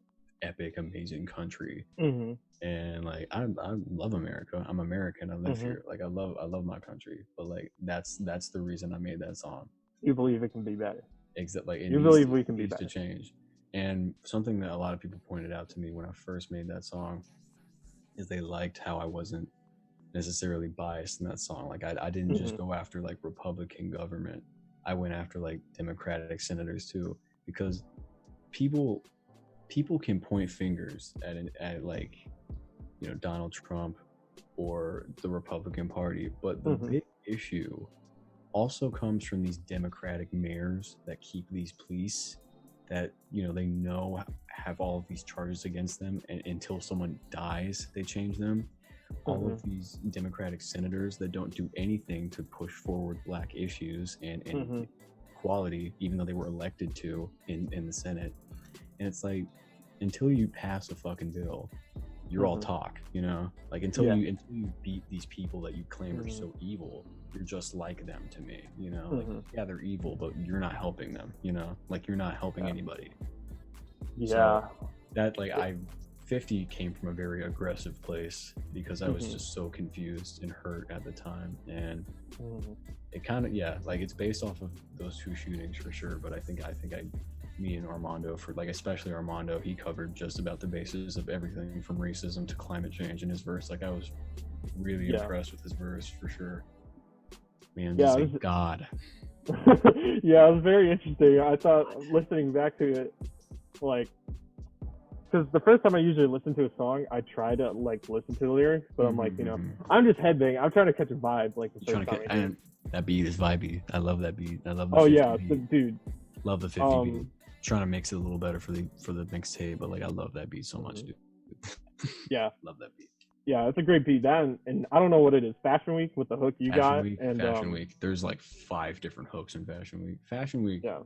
epic, amazing country. And like I love America. I'm American. I live here. Like I love my country. But like that's the reason I made that song. You believe it can be better. Exactly. Like, you believe we can be better. To change. And something that a lot of people pointed out to me when I first made that song is they liked how I wasn't necessarily biased in that song. Like I didn't just go after like Republican government. I went after like Democratic senators too, because people can point fingers at like, Donald Trump or the Republican Party, but the big issue also comes from these Democratic mayors that keep these police that, they know have all of these charges against them, and until someone dies, they change them. All of these Democratic senators that don't do anything to push forward Black issues and equality, even though they were elected to in the Senate. And it's like, until you pass a fucking bill, you're all talk, like until you beat these people that you claim are so evil, you're just like them to me, like, yeah, they're evil, but you're not helping them, like you're not helping anybody. So that, like, 50 came from a very aggressive place because I was just so confused and hurt at the time. And it kind of, like, it's based off of those 2 shootings for sure. But I think me and Armando, especially Armando, he covered just about the basis of everything from racism to climate change in his verse. Like, I was really impressed with his verse for sure. Man, just like God. Yeah, it was very interesting. I thought, listening back to it, like, because the first time I usually listen to a song, I try to like listen to the lyrics, but I'm like, I'm just headbanging. I'm trying to catch a vibe, like the first time. That beat is vibey. I love that beat. I love the 50 beat. Dude. Love the 50 beat. Trying to mix it a little better for the mixtape, but like I love that beat so much, dude. Yeah. Love that beat. Yeah, it's a great beat. That and I don't know what it is. Fashion Week with the hook you got. Fashion Week. There's like 5 different hooks in Fashion Week. Fashion Week. Yeah.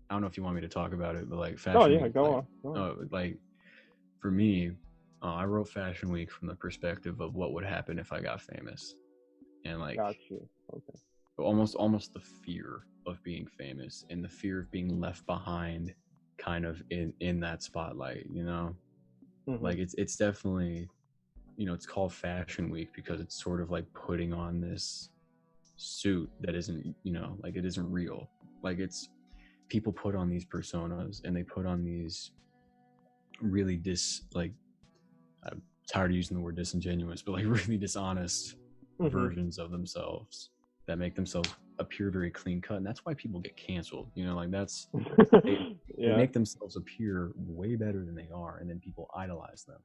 I don't know if you want me to talk about it, but like Fashion Week. Go on. Like for me, I wrote Fashion Week from the perspective of what would happen if I got famous, and like, got you. Okay. Almost the fear of being famous and the fear of being left behind, kind of in that spotlight, Like it's definitely it's called Fashion Week because it's sort of like putting on this suit that isn't, like it isn't real. Like it's people put on these personas and they put on these really I'm tired of using the word disingenuous, but like really dishonest versions of themselves that make themselves appear very clean cut, and that's why people get canceled. Like that's they make themselves appear way better than they are, and then people idolize them.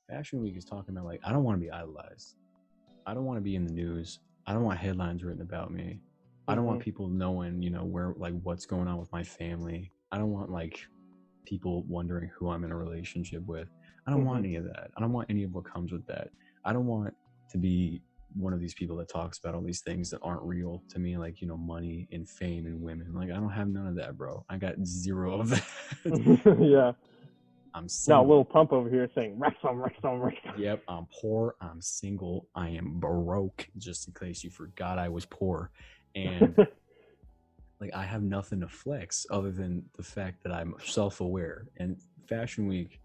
Fashion Week is talking about like, I don't want to be idolized. I don't want to be in the news. I don't want headlines written about me. I don't want people knowing, where like what's going on with my family. I don't want like people wondering who I'm in a relationship with. I don't want any of that. I don't want any of what comes with that. I don't want to be one of these people that talks about all these things that aren't real to me, like, money and fame and women. Like, I don't have none of that, bro. I got zero of that. Yeah. I'm single. Now, Lil Pump over here saying, Wrexham. Yep, I'm poor. I'm single. I am broke, just in case you forgot I was poor. And like, I have nothing to flex other than the fact that I'm self-aware. And Fashion Week,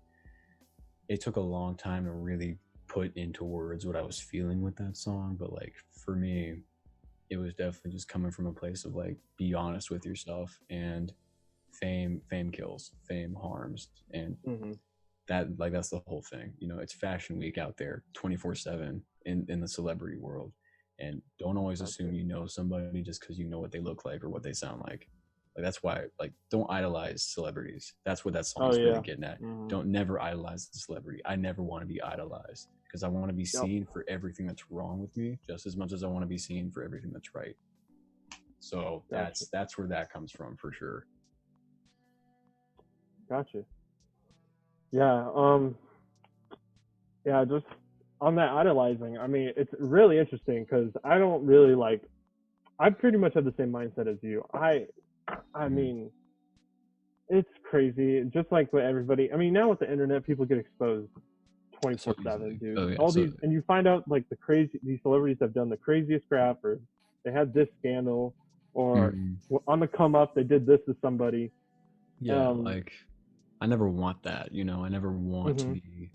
it took a long time to really put into words what I was feeling with that song, but like for me it was definitely just coming from a place of like, be honest with yourself, and fame kills, fame harms, and that's the whole thing. It's Fashion Week out there 24/7 in the celebrity world, and don't always assume somebody just because you know what they look like or what they sound like. Like that's why, like, don't idolize celebrities. That's what that song is really getting at. Don't never idolize the celebrity. I never want to be idolized because I want to be seen for everything that's wrong with me just as much as I want to be seen for everything that's right. So that's where that comes from for sure. Gotcha. Yeah. Yeah. Just on that idolizing, I mean, it's really interesting because I don't really like. I pretty much have the same mindset as you. I mean, it's crazy. Just like with everybody. I mean, now with the internet, people get exposed 24/7, dude. Oh, yeah. All these, and you find out like these celebrities have done the craziest crap, or they had this scandal, or on the come up, they did this to somebody. Yeah, like I never want that. I never want to be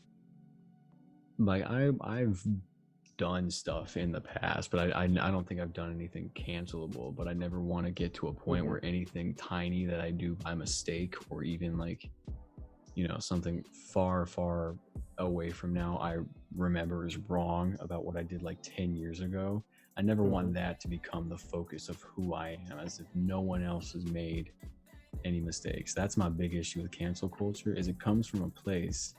like I've done stuff in the past, but I don't think I've done anything cancelable. But I never want to get to a point where anything tiny that I do by mistake, or even like something far away from now I remember is wrong about what I did like 10 years ago. I never want that to become the focus of who I am, as if no one else has made any mistakes. That's my big issue with cancel culture, is it comes from a place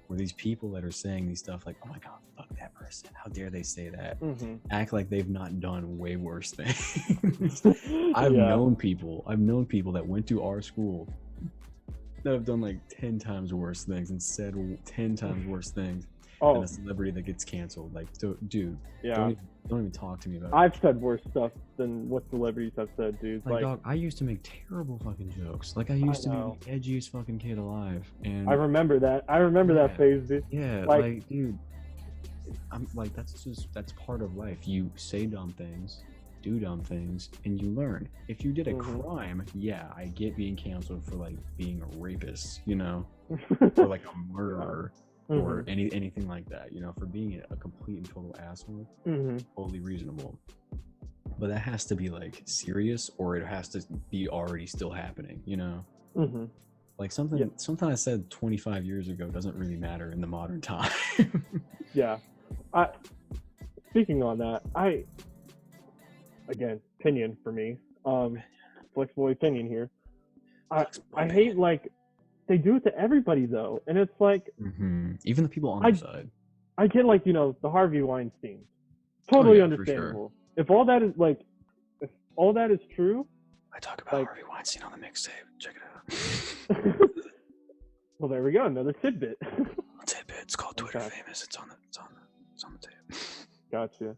where these people that are saying these stuff like, oh my god, fuck that person, how dare they say that, act like they've not done way worse things. I've known people that went to our school that have done like 10 times worse things and said 10 times worse things than a celebrity that gets canceled. Like, dude, don't even talk to me about it. I've said worse stuff than what celebrities have said, dude. Like, dog, I used to make terrible fucking jokes. Like, I used to be the edgiest fucking kid alive. And I remember that. That phase, dude. Yeah, like, dude, I'm like, that's part of life. You say dumb things, do dumb things, and you learn. If you did a crime, I get being canceled for like being a rapist, or like a murderer. Or anything like that, for being a complete and total asshole, totally reasonable. But that has to be like serious, or it has to be already still happening, Like something I said 25 years ago doesn't really matter in the modern time. Yeah. Speaking on that, again, opinion for me, FLEXBOY opinion here. I hate, like, they do it to everybody though, and it's like even the people on their side. I get, like, the Harvey Weinstein, totally understandable. If all that is true, I talk about like, Harvey Weinstein on the mixtape. Check it out. Well, there we go, another tidbit. It's called Twitter Famous. It's on the tape. Gotcha.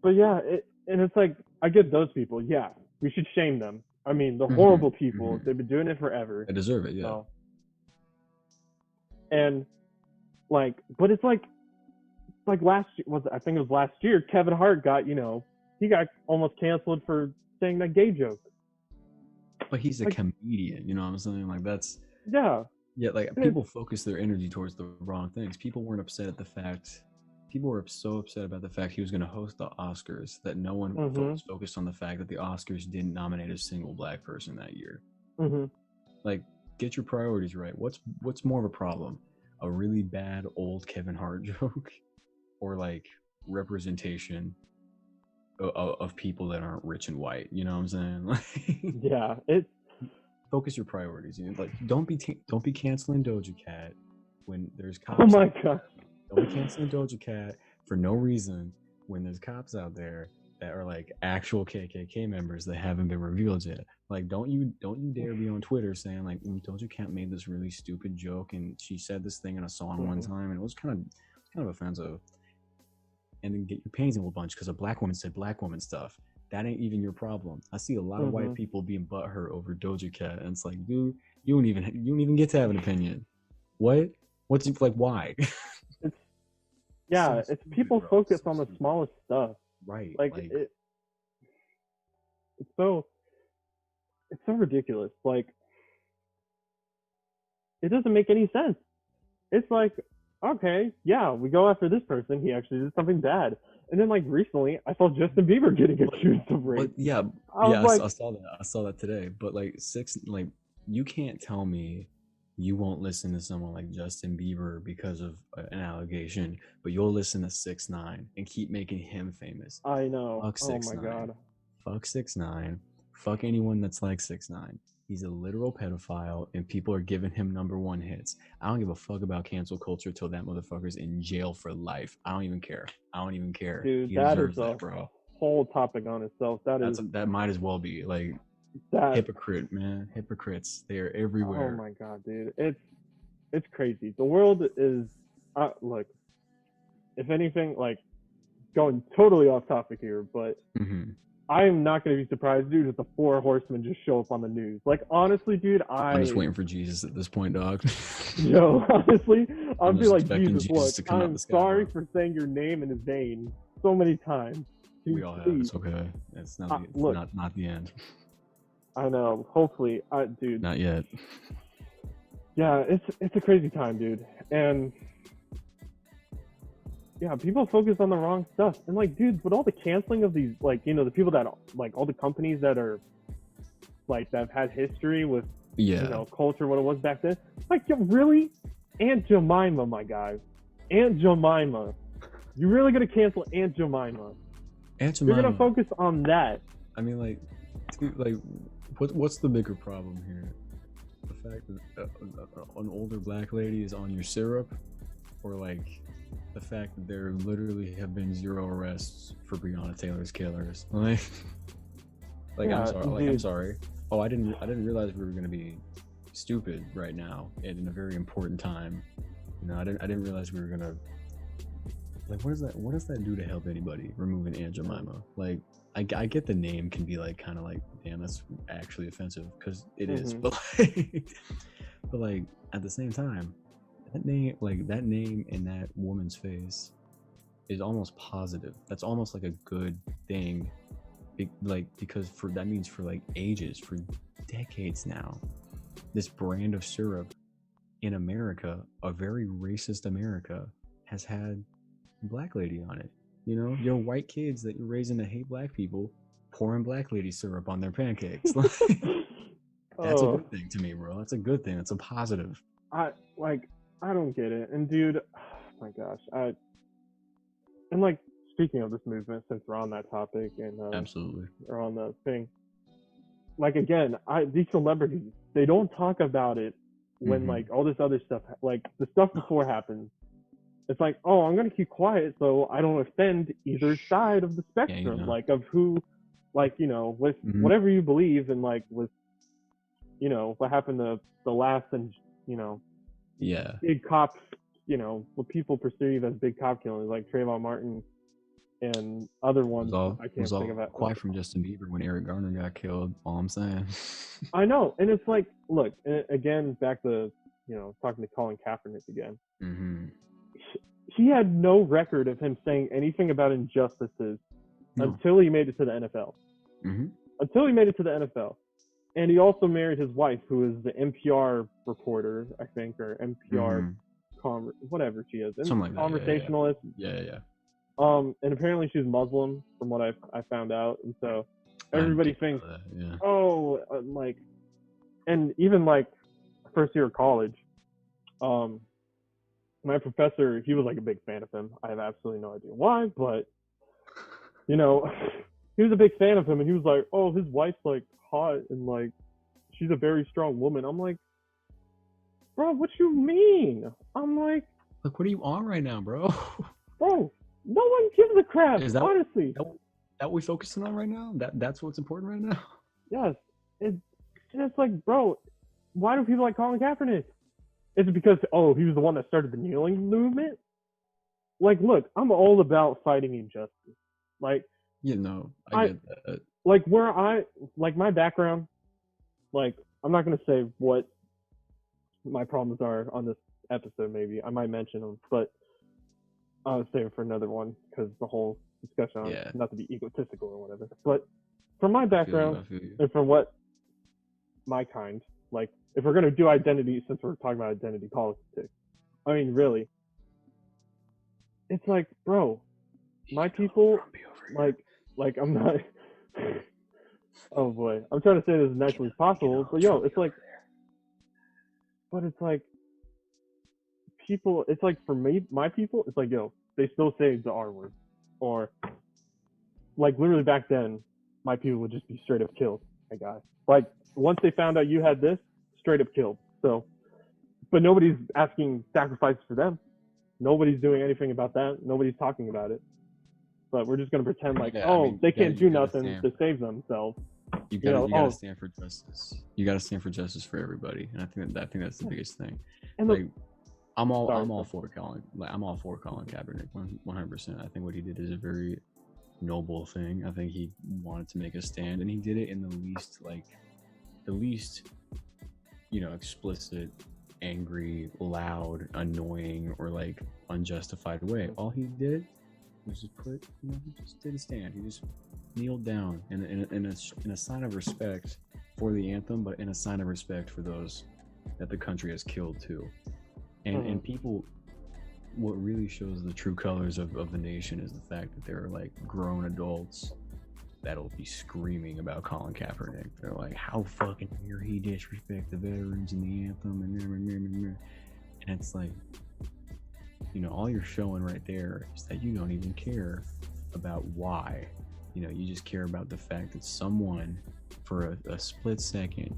But yeah, it's like, I get those people. Yeah, we should shame them. I mean, the horrible people, they've been doing it forever. They deserve it, yeah. So, and, like, but it's like I think it was last year, Kevin Hart got, he got almost canceled for saying that gay joke. But he's a comedian, you know what I'm saying? Like, that's... Yeah. Yeah, like, people focus their energy towards the wrong things. People weren't upset at the fact people were so upset about the fact he was going to host the Oscars that no one was focused on the fact that the Oscars didn't nominate a single black person that year. Like, get your priorities right. What's more of a problem? A really bad old Kevin Hart joke, or like representation of people that aren't rich and white? You know what I'm saying? Like, yeah, it's focus your priorities. You know, like don't be canceling Doja Cat when there's cops. Oh my god! Don't be canceling Doja Cat for no reason when there's cops out there that are like actual KKK members that haven't been revealed yet. Like, don't you dare be on Twitter saying like Doja Cat made this really stupid joke and she said this thing in a song one time and it was kind of offensive. And then get your panties in a bunch because a black woman said black woman stuff. That ain't even your problem. I see a lot of white people being butthurt over Doja Cat, and it's like, dude, you don't even get to have an opinion. What? What's like? Why? It's people focus on the smallest stuff. Right. Like it's so ridiculous. Like, it doesn't make any sense. It's like, okay, yeah, we go after this person. He actually did something bad. And then, like, recently, I saw Justin Bieber getting accused of rape. I saw that today. But like, you can't tell me you won't listen to someone like Justin Bieber because of an allegation, but you'll listen to 6ix9ine and keep making him famous. I know. Fuck 6ix9ine. Oh my god. Fuck 6ix9ine. Fuck anyone that's like 6ix9ine. He's a literal pedophile, and people are giving him #1 hits. I don't give a fuck about cancel culture till that motherfucker's in jail for life. I don't even care. Dude, he that deserves is that, bro. Whole topic on itself. That might as well be like hypocrite, man. Hypocrites. They are everywhere. Oh my god, dude. It's crazy. The world is look. If anything, like, going totally off topic here, but I am not going to be surprised, dude, if the 4 horsemen just show up on the news. Like, honestly, dude, I'm just waiting for Jesus at this point, dog. Yo, honestly, I'll be like, Jesus, Jesus to come look, I'm sorry for saying your name in his vein so many times. We all have. It's okay. It's not the end. I know. Hopefully, dude. Not yet. Yeah, it's a crazy time, dude. And yeah, people focus on the wrong stuff. And like, dude, with all the canceling of these, like, you know, the people that, like, all the companies that are, like, that have had history with, you know, culture, what it was back then. Like, really? Aunt Jemima, my guy. Aunt Jemima. You really gonna cancel Aunt Jemima? Aunt Jemima. You're gonna focus on that. I mean, like, dude, like, what's the bigger problem here? The fact that an older black lady is on your syrup, or like the fact that there literally have been 0 arrests for Breonna Taylor's killers? Like yeah, I'm sorry. Oh, I didn't realize we were gonna be stupid right now and in a very important time. You know, I didn't realize we were gonna, like, what does that do to help anybody, removing Aunt Jemima? Like, I get the name can be like kind of like, damn, that's actually offensive, because it is, but like at the same time, that name in that woman's face is almost positive. That's almost like a good thing, because that means for like ages, for decades now, this brand of syrup in America, a very racist America, has had black lady on it. You know, your white kids that you're raising to hate black people pouring black lady syrup on their pancakes. That's a good thing to me, bro. That's a good thing. That's a positive. I don't get it. And dude, oh my gosh, and like, speaking of this movement, since we're on that topic and absolutely, or on the thing, like, again, these celebrities, they don't talk about it when like all this other stuff, like the stuff before happens. It's like, oh, I'm going to keep quiet so I don't offend either side of the spectrum, you know, like, of who, like, you know, with whatever you believe, and like with, you know, what happened to the last, and, you know, big cops, you know, what people perceive as big cop killings, like Trayvon Martin and other ones. I can't think of it. Quiet from Justin Bieber when Eric Garner got killed. All I'm saying. I know, and it's like, look, again, back to, you know, talking to Colin Kaepernick again. He had no record of him saying anything about injustices until he made it to the NFL. Until he made it to the NFL. And he also married his wife, who is the NPR reporter, I think, or NPR whatever she is, something like that. conversationalist. Yeah. And apparently she's Muslim, from what I found out, and so everybody thinks, like, and even like first year of college, my professor, he was like a big fan of him. I have absolutely no idea why, but he was a big fan of him, and he was like, oh, his wife's like hot and like she's a very strong woman. I'm like, bro, what you mean? I'm like, what are you on right now, bro? Bro, no one gives a crap. Is that honestly? That what we're focusing on right now? That's what's important right now? Yes. It's just like, bro, why do people like Colin Kaepernick? Is it because, he was the one that started the kneeling movement? Like, look, I'm all about fighting injustice. Like, I get that. Like, my background, like, I'm not going to say what my problems are on this episode, maybe. I might mention them, but I'll save it for another one, because the whole discussion on not to be egotistical or whatever. But from my background, and from what my kind, like, if we're going to do identity, since we're talking about identity politics, I mean, really, it's like, bro, my people, like I'm not, oh boy, I'm trying to say this as nicely as possible, but it's like, but it's like, people, it's like, for me, my people, it's like, they still say the R word, or, like, literally back then, my people would just be straight up killed, my guy. Like, once they found out you had this, straight up killed. So, but nobody's asking sacrifices for them. Nobody's doing anything about that. Nobody's talking about it. But we're just gonna pretend like, they can't do nothing to save themselves. You gotta stand for justice. You gotta stand for justice for everybody, and I think that's the biggest thing. And like, I'm all for Colin. Like, I'm all for Colin Kaepernick, 100%. I think what he did is a very noble thing. I think he wanted to make a stand, and he did it in the least explicit, angry, loud, annoying, or like unjustified way. All he did was just he just did a stand. He just kneeled down in a sign of respect for the anthem, but in a sign of respect for those that the country has killed too. And people, what really shows the true colors of the nation is the fact that there are like grown adults that'll be screaming about Colin Kaepernick. They're like, how fucking dare he disrespect the veterans and the anthem, and it's like, all you're showing right there is that you don't even care about why. You just care about the fact that someone, for a split second,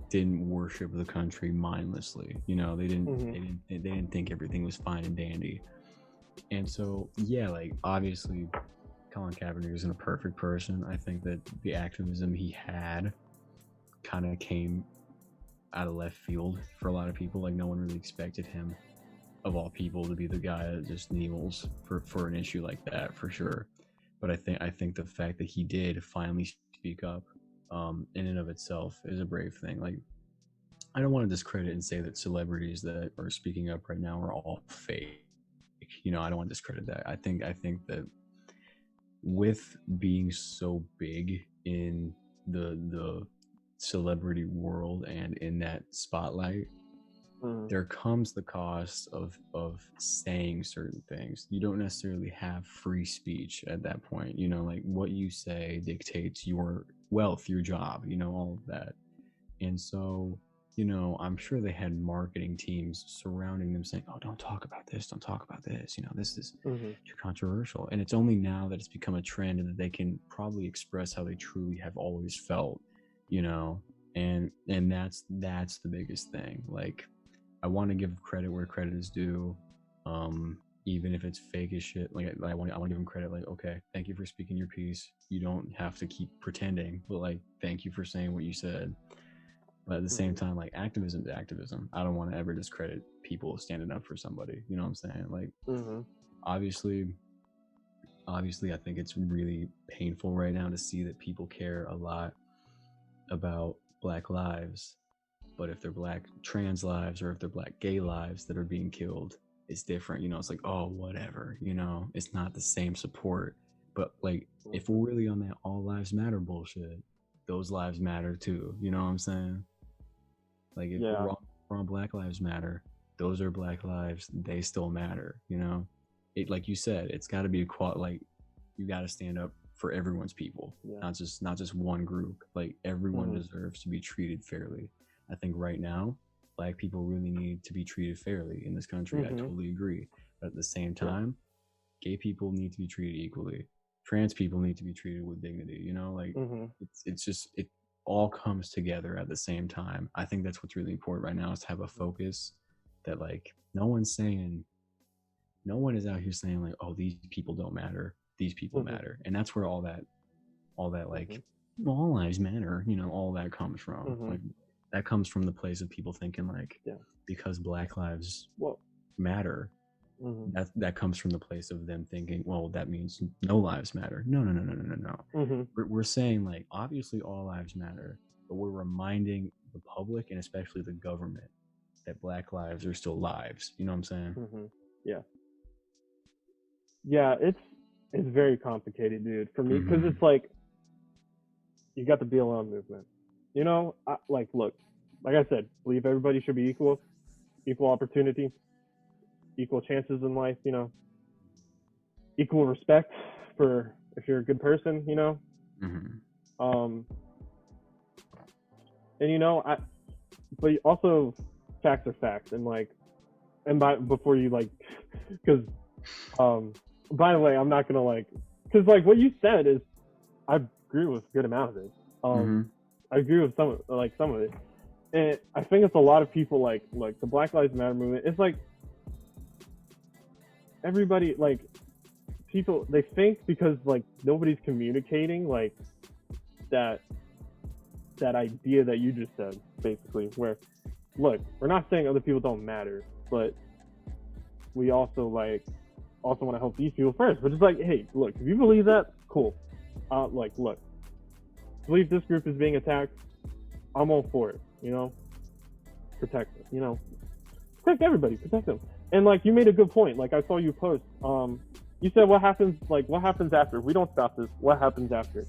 didn't worship the country mindlessly. They didn't think everything was fine and dandy. And so, like, obviously, Colin Kaepernick isn't a perfect person. I think that the activism he had kind of came out of left field for a lot of people. Like, no one really expected him, of all people, to be the guy that just kneels for an issue like that, for sure. But I think the fact that he did finally speak up, in and of itself, is a brave thing. Like, I don't want to discredit and say that celebrities that are speaking up right now are all fake. I don't want to discredit that. I think that with being so big in the celebrity world and in that spotlight, there comes the cost of saying certain things. You don't necessarily have free speech at that point. Like, what you say dictates your wealth, your job, all of that. And so, I'm sure they had marketing teams surrounding them saying, oh, don't talk about this, this is too controversial. And it's only now that it's become a trend and that they can probably express how they truly have always felt, and that's the biggest thing. Like, I want to give credit where credit is due, even if it's fake as shit. Like, I want to give them credit. Like, okay, thank you for speaking your piece. You don't have to keep pretending, but like, thank you for saying what you said. But at the same time, like, activism to activism. I don't want to ever discredit people standing up for somebody. You know what I'm saying? Like, obviously, I think it's really painful right now to see that people care a lot about Black lives. But if they're Black trans lives, or if they're Black gay lives that are being killed, it's different. It's like, oh, whatever. It's not the same support. But like, if we're really on that all lives matter bullshit, those lives matter too. You know what I'm saying? Like if we're on Black Lives Matter, those are Black lives. They still matter. You know, it like you said, it's got to be like you got to stand up for everyone's people, not just one group. Like everyone deserves to be treated fairly. I think right now, Black people really need to be treated fairly in this country. I totally agree. But at the same time, gay people need to be treated equally. Trans people need to be treated with dignity. You know, like it's just it all comes together at the same time. I think that's what's really important right now is to have a focus that like no one is out here saying like, oh, these people don't matter. These people matter. And that's where all that like all lives matter, you know, all that comes from. Like that comes from the place of people thinking like because Black lives matter, that comes from the place of them thinking, well, that means no lives matter. No. We're saying like obviously all lives matter, but we're reminding the public and especially the government that Black lives are still lives. You know what I'm saying? Yeah, it's very complicated, dude, for me, because it's like you got the BLM movement. You know, like I said, believe everybody should be equal opportunity, equal chances in life, you know, equal respect for if you're a good person, you know. And you know, but also facts are facts, and like, before you like, because by the way, I'm not gonna like, because like what you said is, I agree with a good amount of it. I agree with some of it, and I think it's a lot of people like the Black Lives Matter movement. It's like everybody, like people, they think because like nobody's communicating like that idea that you just said, basically, where look, we're not saying other people don't matter, but we also want to help these people first. But it's like, hey, look, if you believe that, cool. Like, look, believe this group is being attacked, I'm all for it, you know? Protect them, you know? Protect everybody, protect them. And like, you made a good point. Like, I saw you post, you said what happens after? We don't stop this. What happens after?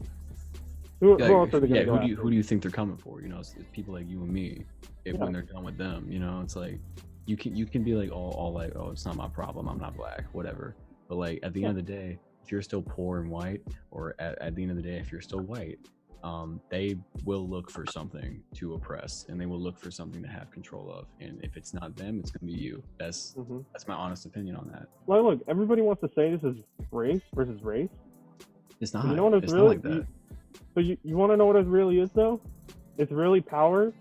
Who else are they gonna go after? Who do you think they're coming for? You know, it's people like you and me. When they're done with them, you know, it's like, you can be like all like, oh, it's not my problem, I'm not Black, whatever. But like at the end of the day, if you're still poor and white, or at the end of the day, if you're still white, they will look for something to oppress, and they will look for something to have control of. And if it's not them, it's gonna be you. That's my honest opinion on that. Well, look, everybody wants to say this is race versus race. It's not. You know what it's really, not like that. But you want to know what it really is though? It's really power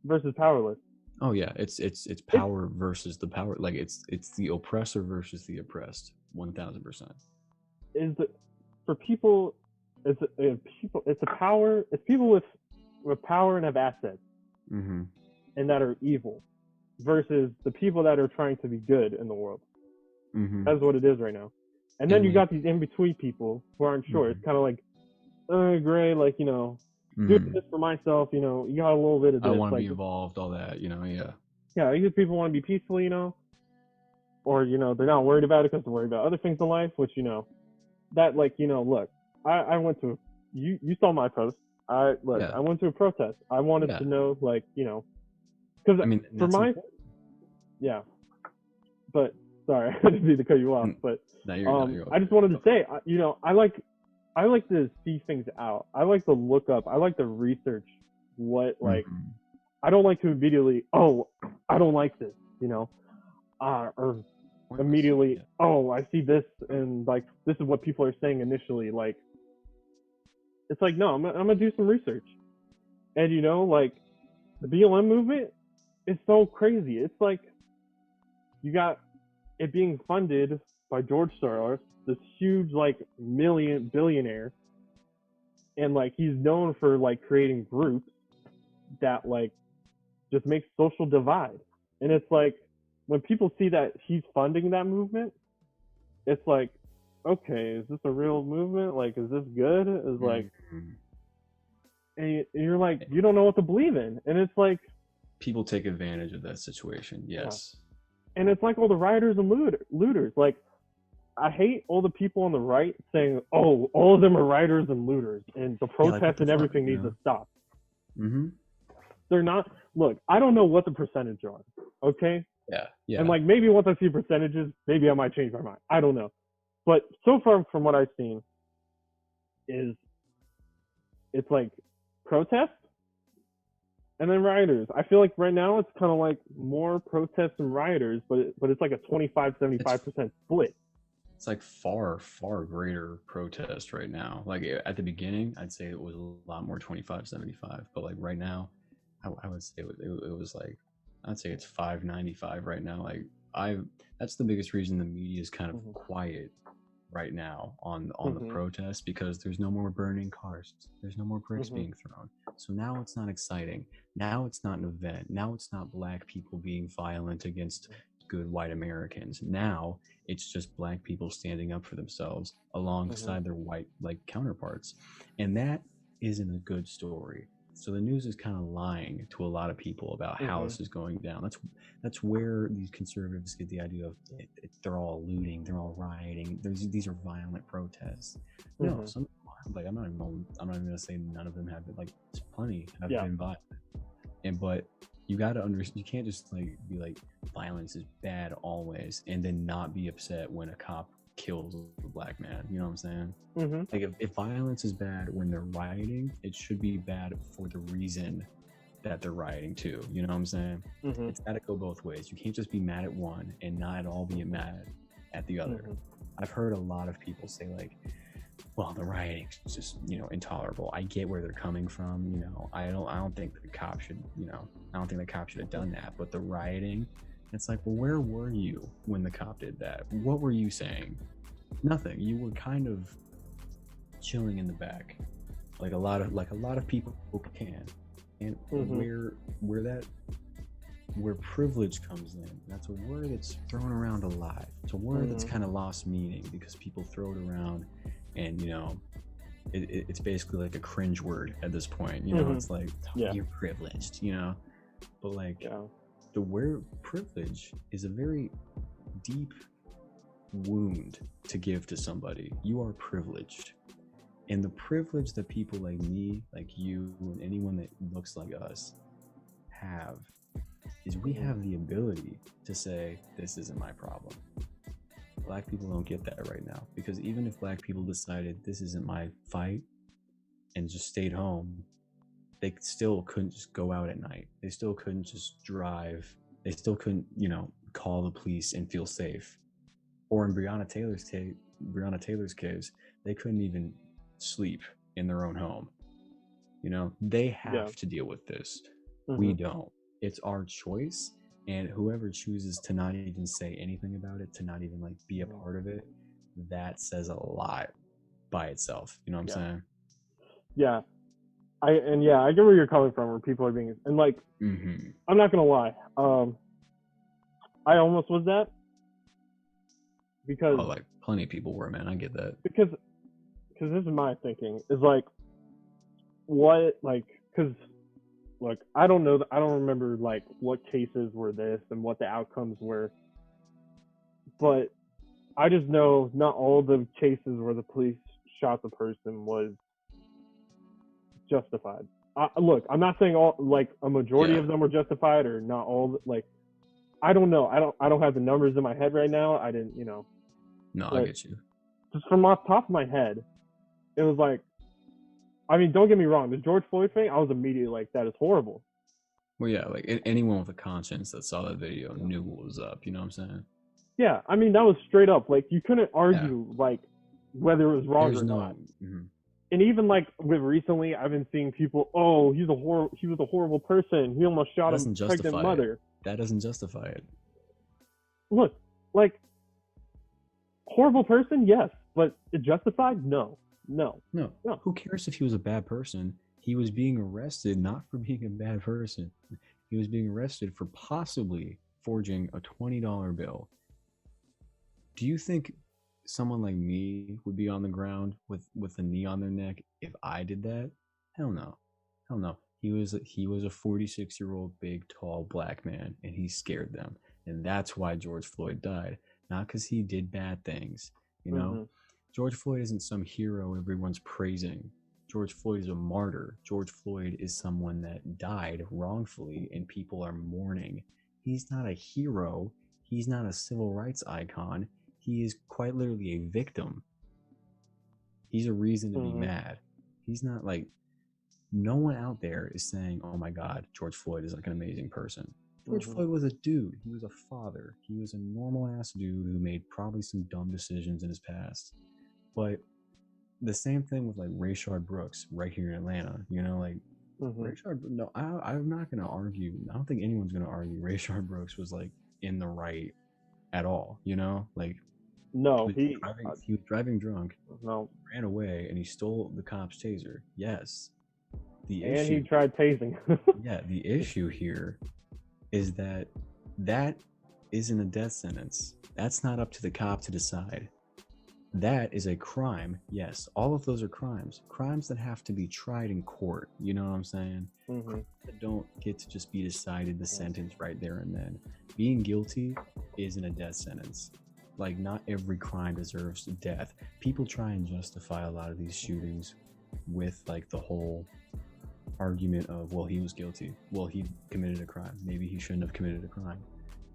versus powerless. Oh yeah, it's power versus the power. Like it's the oppressor versus the oppressed. 1000%. Is it for people? It's people with power and have assets, and that are evil, versus the people that are trying to be good in the world. That's what it is right now. And then you got these in between people who aren't sure. It's kind of like gray, like, you know. Do this for myself, you know. You got a little bit of this. I want to be involved, all that, you know. Yeah, these people want to be peaceful, you know, or you know, they're not worried about it because they're worried about other things in life, which, you know, that, like, you know, look, I went to, you saw my post. I went to a protest. I wanted to know, like, you know, because I mean, for my but sorry, I didn't mean to cut you off, but I just wanted to say, you know, I like to see things out. I like to look up. I like to research what, like, I don't like to immediately, oh, I don't like this, you know, or immediately, oh, I see this, and like, this is what people are saying initially. Like, it's like, no, I'm gonna do some research. And, you know, like, the BLM movement is so crazy. It's like, you got it being funded by George Soros, this huge, like, billionaire, and like, he's known for like creating groups that like just make social divide. And it's like, when people see that he's funding that movement, it's like, okay, is this a real movement? Like, is this good? Is like, and you're like, you don't know what to believe in. And it's like, people take advantage of that situation. Yes. And it's like all the rioters and looters. Like, I hate all the people on the right saying, oh, all of them are rioters and looters, and the protest and everything needs to stop. they're not. Look, I don't know what the percentage are. Okay. Yeah. Yeah. And like maybe once I see percentages, maybe I might change my mind. I don't know. But so far from what I've seen, is it's like protest and then rioters. I feel like right now it's kind of like more protests and rioters, but it's like a 25-75% split. It's like far greater protest right now. Like at the beginning, I'd say it was a lot more 25-75, but like right now, I would say it was like, I'd say it's 5-95 right now. Like that's the biggest reason the media is kind of quiet right now on the protest, because there's no more burning cars, there's no more bricks being thrown, so now it's not exciting, now it's not an event, now it's not black people being violent against good white Americans, now it's just black people standing up for themselves alongside their white like counterparts, and that isn't a good story. So the news is kind of lying to a lot of people about how this is going down. That's where these conservatives get the idea of they're all looting, they're all rioting. These are violent protests. No, some like I'm not even gonna say none of them have been, like plenty have been violent. But you got to understand, you can't just like be like violence is bad always and then not be upset when a cop kills a black man. You know what I'm saying? Like if violence is bad when they're rioting, it should be bad for the reason that they're rioting too. You know what I'm saying? It's got to go both ways. You can't just be mad at one and not at all be mad at the other. I've heard a lot of people say like, well, the rioting is just, you know, intolerable. I get where they're coming from. You know, I don't think the cop should, you know, I don't think the cop should have done that. But the rioting, it's like, well, where were you when the cop did that? What were you saying? Nothing. You were kind of chilling in the back, like a lot of people can. And where privilege comes in, that's a word that's thrown around a lot. It's a word that's kind of lost meaning because people throw it around, and you know, it's basically like a cringe word at this point. You know, it's like, oh, you're privileged. You know, but like the word privilege is a very deep wound to give to somebody. You are privileged, and the privilege that people like me, like you, and anyone that looks like us have is we have the ability to say, this isn't my problem. Black people don't get that right now, because even if black people decided this isn't my fight and just stayed home, they still couldn't just go out at night. They still couldn't just drive. They still couldn't, you know, call the police and feel safe. Or in Breonna Taylor's case, they couldn't even sleep in their own home. You know, they have to deal with this. We don't. It's our choice, and whoever chooses to not even say anything about it, to not even like be a part of it, that says a lot by itself. You know what I'm saying? Yeah. I get where you're coming from, where people are being, and like, I'm not gonna lie, I almost was that, because like plenty of people were, man. I get that, because this is my thinking, is like, what, like, because look, I don't know, I don't remember like what cases were this and what the outcomes were, but I just know not all the cases where the police shot the person was justified. Look, I'm not saying all, like a majority of them were justified, or not all. Like, I don't know. I don't have the numbers in my head right now. I didn't, you know. No, I get you. Just from off the top of my head, it was like, I mean, don't get me wrong. The George Floyd thing, I was immediately like, that is horrible. Well, yeah, like anyone with a conscience that saw that video knew what was up. You know what I'm saying? Yeah, I mean, that was straight up. Like, you couldn't argue like whether it was wrong or not. And even like with recently, I've been seeing people, oh, he was a horrible person. He almost shot his pregnant mother. That doesn't justify it. Look, like, horrible person, yes, but it justified? No. Who cares if he was a bad person? He was being arrested not for being a bad person. He was being arrested for possibly forging a $20 bill. Do you think someone like me would be on the ground with a knee on their neck if I did that? Hell no. He was a 46-year-old big tall black man, and he scared them, and that's why George Floyd died, not because he did bad things. You know, George Floyd isn't some hero everyone's praising. George Floyd is a martyr. George Floyd is someone that died wrongfully and people are mourning. He's not a hero. He's not a civil rights icon. He is quite literally a victim. He's a reason to be mad. He's not like, no one out there is saying, oh my God, George Floyd is like an amazing person. George Floyd was a dude. He was a father. He was a normal ass dude who made probably some dumb decisions in his past. But the same thing with like Rayshard Brooks right here in Atlanta, you know, like Rayshard, no, I'm not going to argue. I don't think anyone's going to argue Rayshard Brooks was like in the right at all, you know, like no, he was driving drunk, no, ran away, and he stole the cop's taser. Yes. And he tried tasing. Yeah, the issue here is that isn't a death sentence. That's not up to the cop to decide. That is a crime. Yes, all of those are crimes. Crimes that have to be tried in court. You know what I'm saying? That don't get to just be decided the sentence right there and then. Being guilty isn't a death sentence. Like, not every crime deserves death. People try and justify a lot of these shootings with like the whole argument of, well, he was guilty. Well, he committed a crime. Maybe he shouldn't have committed a crime.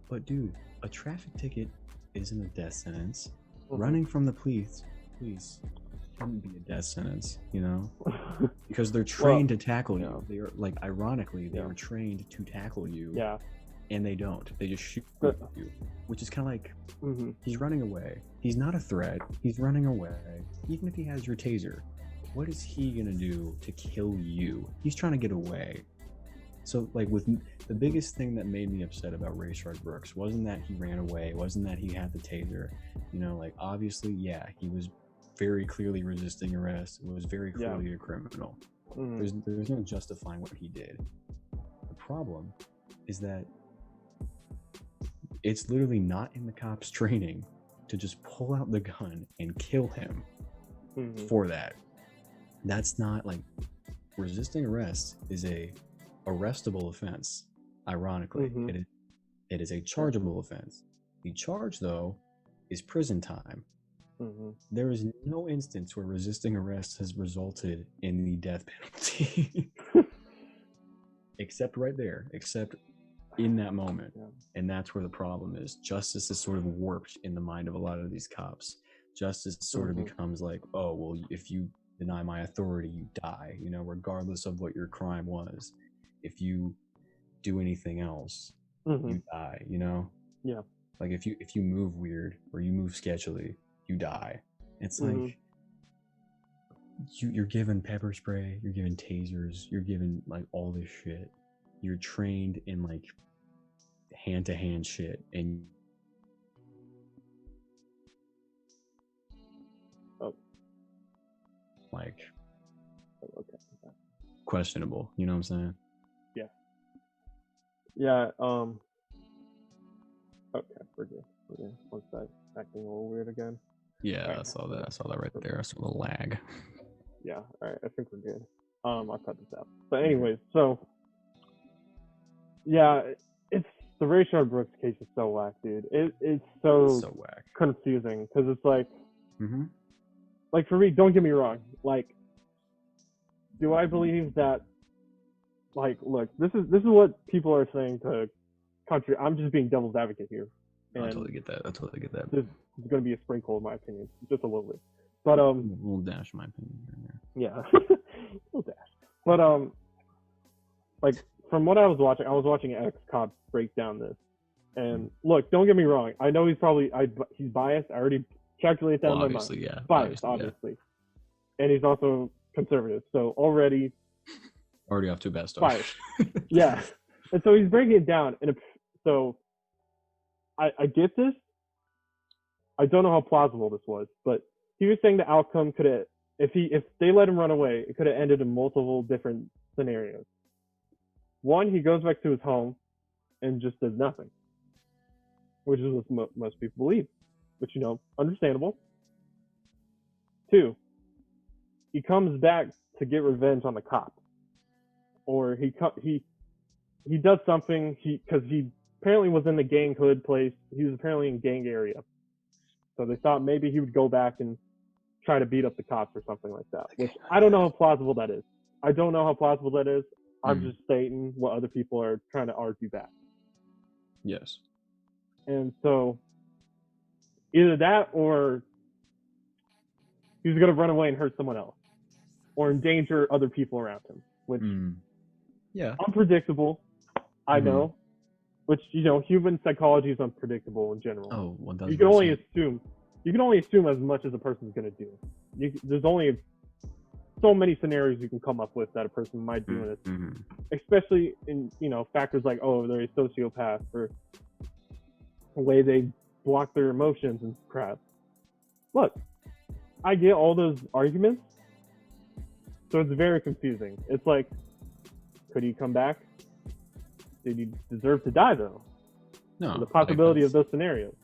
But dude, a traffic ticket isn't a death sentence. Running from the police shouldn't be a death sentence, you know? Because they're trained to tackle you. They are, like, ironically, they are trained to tackle you. Yeah. And they don't. They just shoot you. Which is kind of like, he's running away. He's not a threat. He's running away. Even if he has your taser, what is he gonna do to kill you? He's trying to get away. So, like, with the biggest thing that made me upset about Rayshard Brooks wasn't that he ran away, wasn't that he had the taser. You know, like, obviously, yeah, he was very clearly resisting arrest. It was very clearly a criminal. There's no justifying what he did. The problem is that it's literally not in the cop's training to just pull out the gun and kill him for that. That's not, like, resisting arrest is a arrestable offense. Ironically, it is a chargeable offense. The charge, though, is prison time. There is no instance where resisting arrest has resulted in the death penalty. Except right there, except in that moment. And that's where the problem is. Justice is sort of warped in the mind of a lot of these cops. Justice sort of becomes like, oh, well, if you deny my authority, you die, you know, regardless of what your crime was. If you do anything else, you die, you know? Yeah. Like, if you move weird or you move sketchily, you die. It's like, you're given pepper spray, you're given tasers, you're given, like, all this shit. You're trained in, like, hand-to-hand shit, and like, questionable, you know what I'm saying? Yeah, okay, we're good. One sec, acting a little weird again. Yeah, right. I saw that right there. I saw the lag. Yeah, alright, I think we're good. I'll cut this out. But anyways, so yeah, it's the Rayshard Brooks case is so whack, dude. It's so whack. Confusing, because it's like, like, for me, don't get me wrong, like, do I believe that, like, look, this is what people are saying to country. I'm just being devil's advocate here. And I totally get that. There's going to be a sprinkle, in my opinion, just a little bit. But a little dash, in my opinion. Yeah, a little dash. But like, from what I was watching an ex-cop break down this. And look, don't get me wrong. I know he's biased. I already calculated that in my mind. Yeah. Biased, obviously. Yeah. And he's also conservative. So already off to a bad start. Yeah. And so he's breaking it down. And so I get this. I don't know how plausible this was, but he was saying the outcome could have, if they let him run away, it could have ended in multiple different scenarios. One, he goes back to his home and just does nothing, which is what most people believe, which, you know, understandable. Two, he comes back to get revenge on the cop, or he does something because he apparently was in the gang hood place. He was apparently in gang area, so they thought maybe he would go back and try to beat up the cops or something like that. Which I don't know how plausible that is. I don't know how plausible that is. I'm just stating what other people are trying to argue back. Yes. And so either that or he's going to run away and hurt someone else or endanger other people around him, which unpredictable, I know, which, you know, human psychology is unpredictable in general. Oh, 1000%. You can only assume as much as a person's going to do. There's only so many scenarios you can come up with that a person might do in this, especially in, you know, factors like, oh, they're a sociopath or the way they block their emotions and crap. Look, I get all those arguments, so it's very confusing. It's like, could he come back? Did he deserve to die, though? No. The possibility of those scenarios.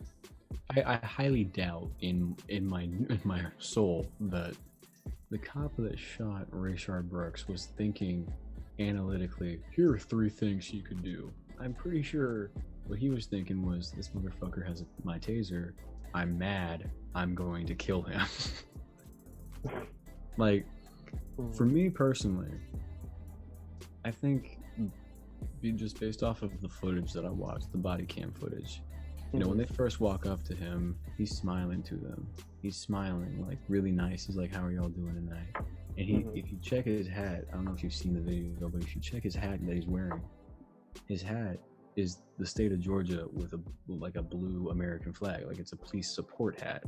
I highly doubt in my soul that the cop that shot Rayshard Brooks was thinking analytically, here are 3 things he could do. I'm pretty sure what he was thinking was, this motherfucker has my taser. I'm mad. I'm going to kill him. Like, for me personally, I think just based off of the footage that I watched, the body cam footage, you know, when they first walk up to him, he's smiling to them. He's smiling, like, really nice. He's like, how are y'all doing tonight? And if you check his hat, I don't know if you've seen the video, but if you check his hat that he's wearing, his hat is the state of Georgia with a blue American flag. Like, it's a police support hat.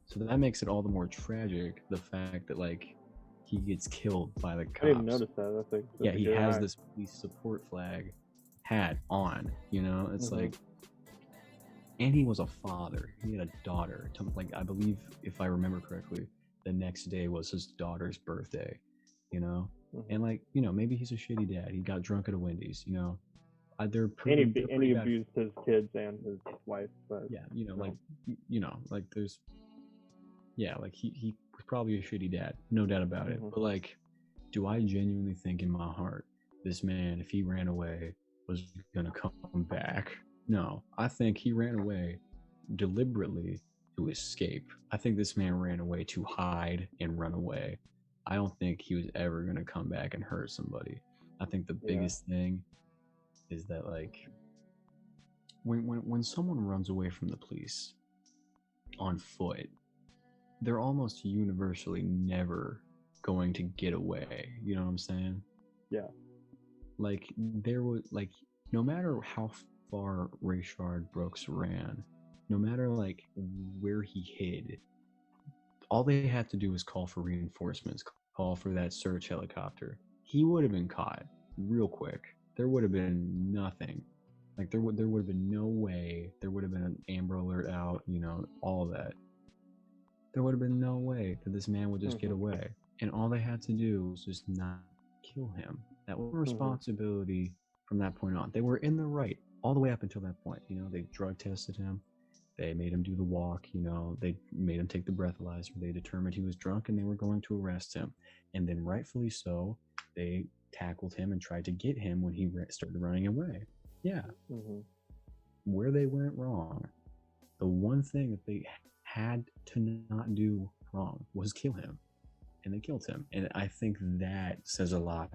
So that makes it all the more tragic, the fact that, like, he gets killed by the cops. I didn't notice that. That's he has this police support flag hat on, you know? It's like, and he was a father. He had a daughter. Like, I believe, if I remember correctly, the next day was his daughter's birthday, you know? And, like, you know, maybe he's a shitty dad. He got drunk at a Wendy's, you know? They're pretty and he abused his kids and his wife. But, yeah, you know, like, you know, like, there's, yeah, like, he was probably a shitty dad. No doubt about it. But, like, do I genuinely think in my heart, this man, if he ran away, was gonna come back? No, I think he ran away deliberately to escape. I think this man ran away to hide and run away. I don't think he was ever going to come back and hurt somebody. I think the biggest thing is that, like, when someone runs away from the police on foot, they're almost universally never going to get away. You know what I'm saying? Yeah. Like, there was, like, no matter how far Rayshard Brooks ran, no matter, like, where he hid, all they had to do was call for reinforcements, call for that search helicopter. He would have been caught real quick. There would have been nothing. Like, there would have been no way. There would have been an Amber Alert out, you know, all that. There would have been no way that this man would just get away. And all they had to do was just not kill him. That was a responsibility from that point on. They were in the right all the way up until that point. You know, they drug tested him. They made him do the walk. You know, they made him take the breathalyzer. They determined he was drunk and they were going to arrest him. And then, rightfully so, they tackled him and tried to get him when he started running away. Yeah. Where they went wrong, the one thing that they had to not do wrong was kill him. And they killed him. And I think that says a lot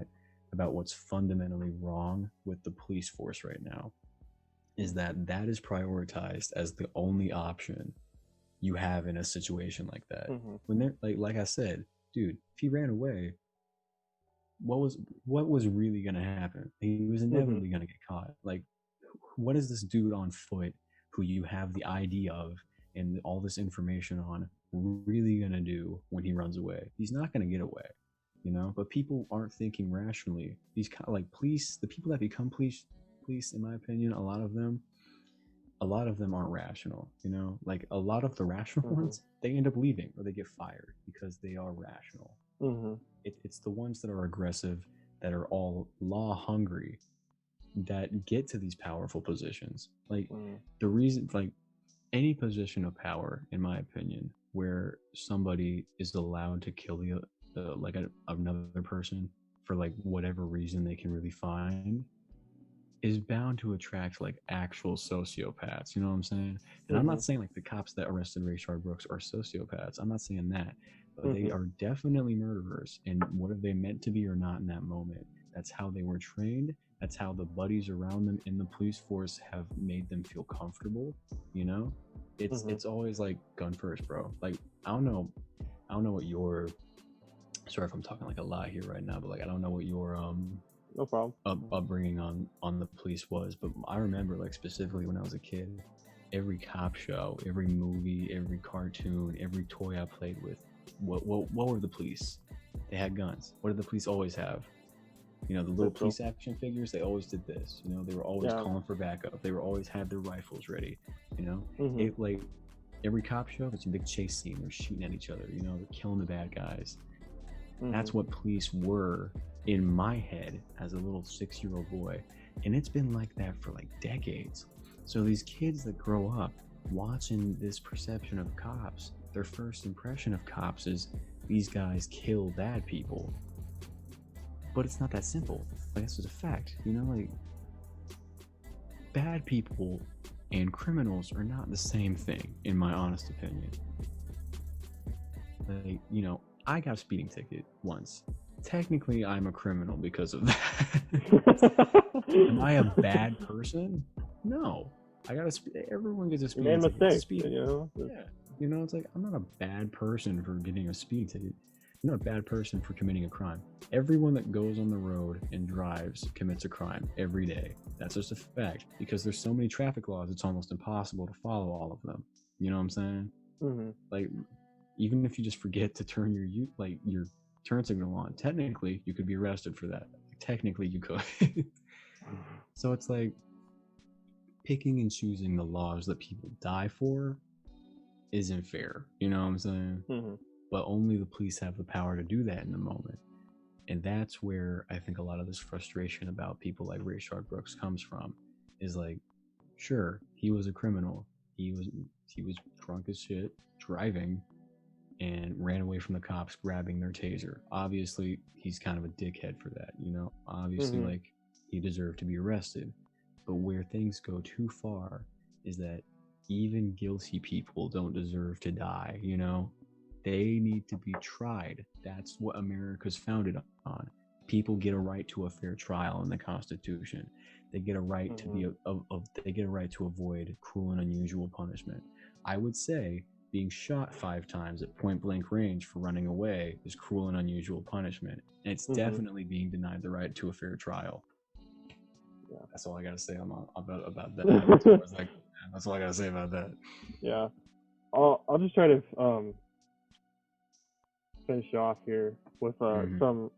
about what's fundamentally wrong with the police force right now, is that is prioritized as the only option you have in a situation like that. When they're like I said, dude, if he ran away, what was really gonna happen? He was inevitably gonna get caught. Like, what is this dude on foot who you have the ID of and all this information on really gonna do when he runs away? He's not gonna get away, you know? But people aren't thinking rationally. These kind of, like, police, the people that become police, in my opinion, a lot of them aren't rational, you know? Like, a lot of the rational ones, they end up leaving or they get fired because they are rational. It's the ones that are aggressive, that are all law hungry, that get to these powerful positions. Like, the reason, like, any position of power, in my opinion, where somebody is allowed to kill another person for, like, whatever reason they can really find, is bound to attract, like, actual sociopaths. You know what I'm saying? And I'm not saying, like, the cops that arrested Rayshard Brooks are sociopaths. I'm not saying that. They are definitely murderers. And what are they meant to be or not in that moment? That's how they were trained. That's how the buddies around them in the police force have made them feel comfortable. You know, it's always like gun first, bro. Like I don't know what your, sorry if I'm talking like a lot here right now, but like I don't know what your no problem upbringing on the police was, but I remember like specifically when I was a kid, every cop show, every movie, every cartoon, every toy I played with, what were the police? They had guns. What did the police always have? You know, the little police action figures, they always did this. You know, they were always calling for backup. They were always had their rifles ready. You know, it like every cop show, it's a big chase scene. They're shooting at each other. You know, they're killing the bad guys. That's what police were in my head as a little 6-year-old boy, and it's been like that for like decades. So these kids that grow up watching this perception of cops, their first impression of cops is these guys kill bad people. But it's not that simple. Like, that's just a fact, you know, like bad people and criminals are not the same thing, in my honest opinion. Like, you know, I got a speeding ticket once. Technically, I'm a criminal because of that. Am I a bad person? No. Everyone gets a speeding ticket. Mistake, you know? Yeah. You know, it's like, I'm not a bad person for getting a speeding ticket. You're not a bad person for committing a crime. Everyone that goes on the road and drives commits a crime every day. That's just a fact. Because there's so many traffic laws, it's almost impossible to follow all of them. You know what I'm saying? Like, even if you just forget to turn your turn signal on, technically you could be arrested for that. Technically you could. So it's like picking and choosing the laws that people die for isn't fair. You know what I'm saying? But only the police have the power to do that in the moment. And that's where I think a lot of this frustration about people like Rayshard Brooks comes from, is like, sure, he was a criminal. He was drunk as shit, driving, and ran away from the cops, grabbing their taser. Obviously, he's kind of a dickhead for that, you know? Obviously, like, he deserved to be arrested. But where things go too far is that even guilty people don't deserve to die, you know? They need to be tried. That's what America's founded on. People get a right to a fair trial in the Constitution. They get a right to be they get a right to avoid cruel and unusual punishment. I would say being shot 5 times at point blank range for running away is cruel and unusual punishment, and it's definitely being denied the right to a fair trial. Yeah, that's all I gotta say about that. That's all I gotta say about that. Yeah, I'll just try to finish off here with some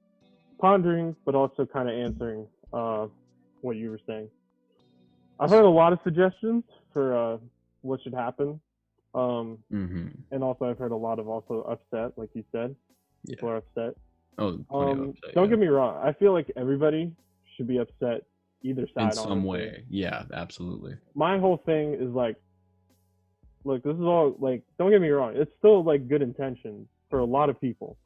pondering, but also kind of answering what you were saying. I've heard a lot of suggestions for what should happen, and also I've heard a lot of also upset, like you said. People are upset. Upset, don't get me wrong. I feel like everybody should be upset either side in some way. Yeah, absolutely. My whole thing is like, look, this is all like, don't get me wrong. It's still like good intentions for a lot of people,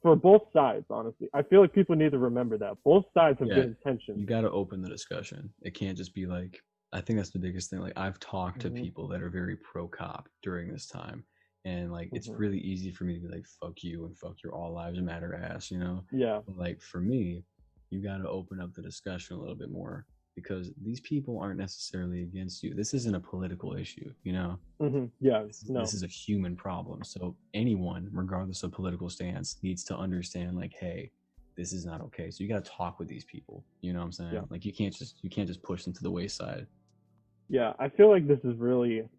for both sides. Honestly, I feel like people need to remember that both sides have good intentions. You got to open the discussion. It can't just be like, I think that's the biggest thing. Like, I've talked to people that are very pro cop during this time, and like it's really easy for me to be like, fuck you and fuck your all lives matter ass, you know? Yeah. But like for me, you got to open up the discussion a little bit more, because these people aren't necessarily against you. This isn't a political issue, you know? Yeah, this is a human problem. So anyone, regardless of political stance, needs to understand, like, hey, this is not okay. So you got to talk with these people. You know what I'm saying? Yeah. Like, you can't just push them to the wayside. Yeah, I feel like this is like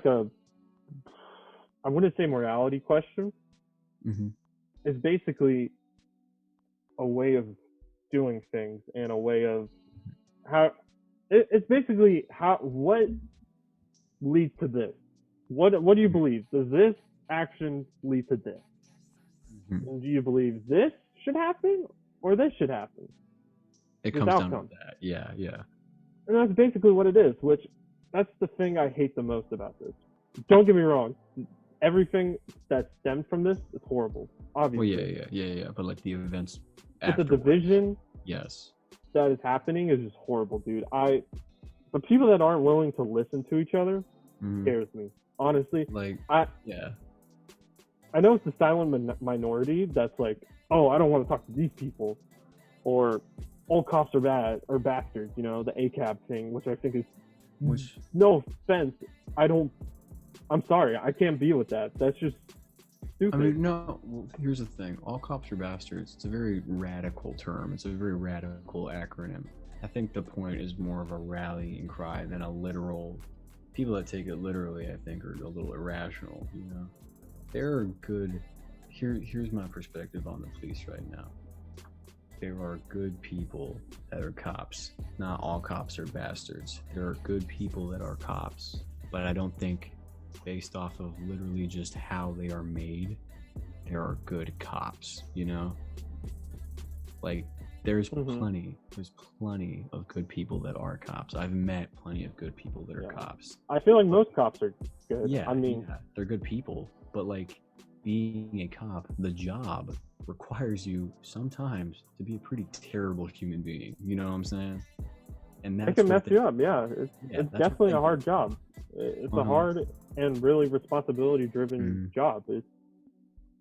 I wouldn't say morality question. It's basically a way of doing things and a way of how it's basically what leads to this. What do you believe? Does this action lead to this? And do you believe this should happen or this should happen? It comes down to that. Yeah. And that's basically what it is, which that's the thing I hate the most about this. Don't get me wrong. Everything that stemmed from this is horrible, obviously. Well, yeah. But like the events But the division that is happening is just horrible, dude. The people that aren't willing to listen to each other scares me, honestly. Like, I know it's the silent minority that's like, oh, I don't want to talk to these people, or all cops are bad or bastards, you know, the ACAB thing, which I think is, no offense, I'm sorry, I can't be with that. That's just stupid. I mean, no, well, here's the thing. All cops are bastards. It's a very radical term. It's a very radical acronym. I think the point is more of a rallying cry than a literal. People that take it literally, I think, are a little irrational, you know? There are good. Here's my perspective on the police right now. There are good people that are cops. Not all cops are bastards. There are good people that are cops. But I don't think, based off of literally just how they are made, there are good cops, you know? Like, there's plenty of good people that are cops. I've met plenty of good people that are cops. I feel like most cops are good. Yeah, I mean, they're good people, but like being a cop, the job requires you sometimes to be a pretty terrible human being. You know what I'm saying? And that can mess you up. Yeah, it's definitely a hard job. It's a hard and really responsibility-driven job. It's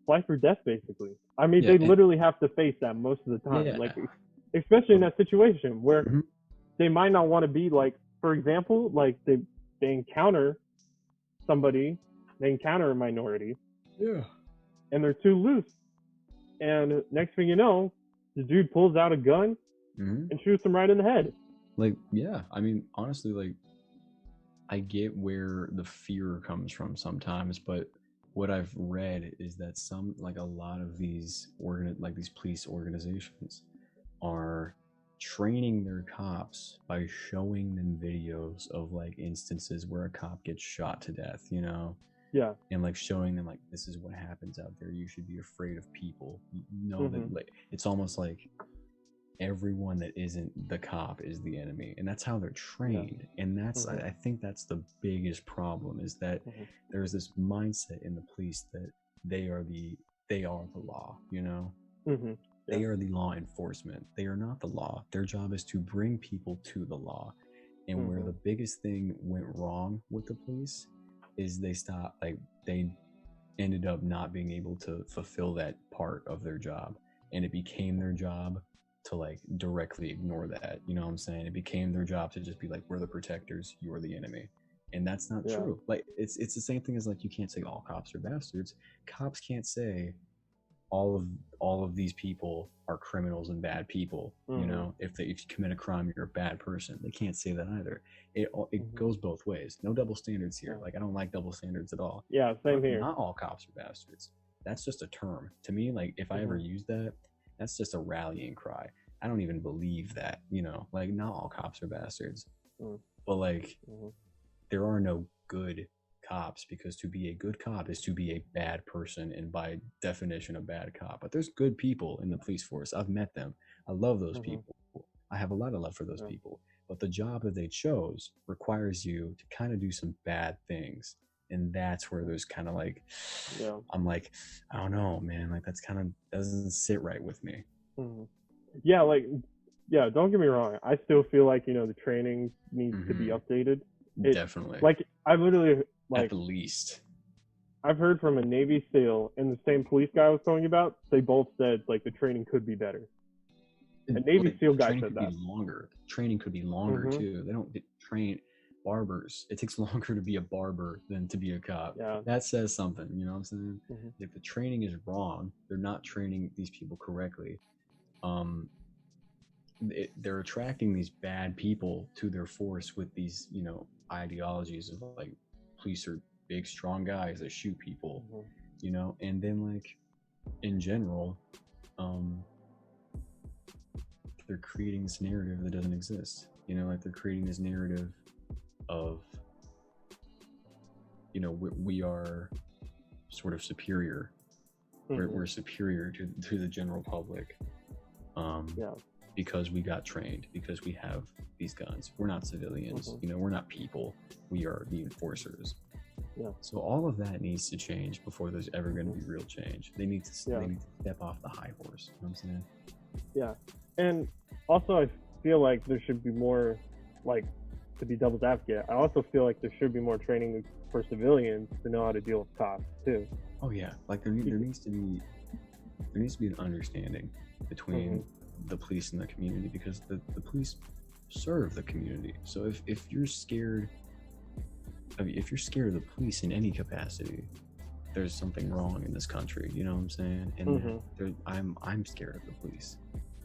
life or death, basically. I mean, they literally have to face that most of the time. Yeah. Like, especially in that situation where they might not want to be, like, for example, like they encounter somebody, they encounter a minority, and they're too loose. And next thing you know, the dude pulls out a gun and shoots him right in the head. Like, yeah, I mean, honestly, like, I get where the fear comes from sometimes, but what I've read is that a lot of these these police organizations are training their cops by showing them videos of like instances where a cop gets shot to death, you know? Yeah. And like showing them like, this is what happens out there. You should be afraid of people. You know that, like, it's almost like everyone that isn't the cop is the enemy, and that's how they're trained. And that's I think that's the biggest problem, is that there's this mindset in the police that they are the law, you know? They are the law enforcement. They are not the law. Their job is to bring people to the law. And where the biggest thing went wrong with the police is they ended up not being able to fulfill that part of their job, and it became their job to like directly ignore that, you know what I'm saying? It became their job to just be like, we're the protectors, you're the enemy. And that's not true. Like, it's the same thing as like, you can't say all cops are bastards. Cops can't say all of these people are criminals and bad people. You know, if you commit a crime, you're a bad person. They can't say that either. It goes both ways. No double standards here. Like, I don't like double standards at all. Yeah, same here. Not all cops are bastards. That's just a term to me. Like, if I ever use that, that's just a rallying cry. I don't even believe that, you know, like, not all cops are bastards. But like, there are no good cops, because to be a good cop is to be a bad person, and by definition a bad cop. But there's good people in the police force. I've met them. I love those people. I have a lot of love for those people. But the job that they chose requires you to kind of do some bad things. And that's where there's kind of like, I'm like, I don't know, man. Like, that's kind of doesn't sit right with me. Yeah, like, don't get me wrong. I still feel like, you know, the training needs to be updated. Definitely. Like, I literally, like, at the least, I've heard from a Navy SEAL and the same police guy I was talking about. They both said like the training could be better. A Navy SEAL guy said that. Training could be longer too. They don't train barbers. It takes longer to be a barber than to be a cop. Yeah. That says something, you know what I'm saying? If the training is wrong, they're not training these people correctly. They're attracting these bad people to their force with these, you know, ideologies of like, police are big, strong guys that shoot people, you know? And then like, in general, they're creating this narrative that doesn't exist, you know? Like, they're creating this narrative of, you know, we are sort of superior. We're superior to the general public, because we got trained, because we have these guns. We're not civilians, you know, we're not people. We are the enforcers. So all of that needs to change before there's ever going to be real change. They need to step off the high horse. You know what I'm saying? Yeah. And also, I feel like there should be more like to be devil's advocate, I also feel like there should be more training for civilians to know how to deal with cops too. Oh yeah, like there needs to be an understanding between the police and the community, because the police serve the community. So if you're scared, if you're scared of the police in any capacity, there's something wrong in this country. You know what I'm saying? And I'm scared of the police.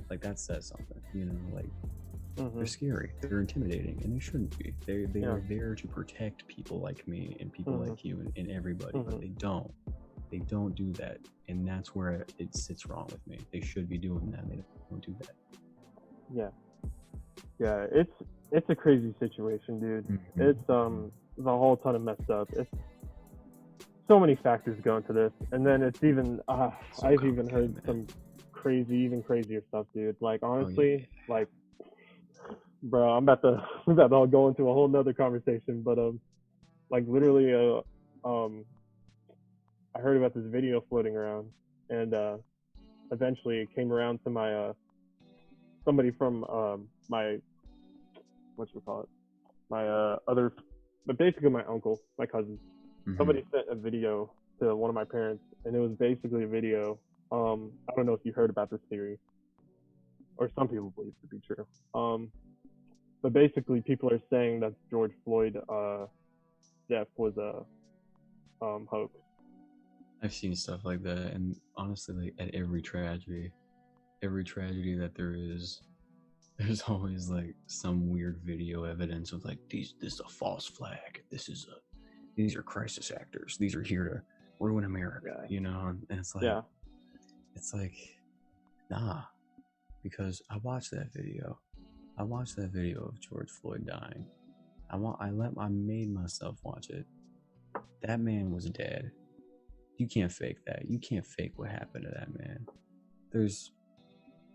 Like that says something. You know, like they're scary, they're intimidating, and they shouldn't be. They are there to protect people like me and people like you and everybody, but they don't do that, and that's where it sits wrong with me. They should be doing that. They don't do that. Yeah, it's a crazy situation, dude. It's there's a whole ton of messed up. It's so many factors go into this, and then it's even I've even heard some even crazier stuff, dude. Like honestly, like, bro, I'm about to go into a whole nother conversation, but like literally I heard about this video floating around, and eventually it came around to my somebody from my but basically my uncle, my cousin. Somebody sent a video to one of my parents, and it was basically a video. I don't know if you heard about this theory, or some people believe it to be true. But basically, people are saying that George Floyd death was a hoax. I've seen stuff like that, and honestly, like at every tragedy that there is, there's always like some weird video evidence of like this is a false flag. These are crisis actors. These are here to ruin America, you know? And it's like, it's like, nah, because I watched that video. I watched that video of George Floyd dying. I made myself watch it. That man was dead. You can't fake that. You can't fake what happened to that man. There's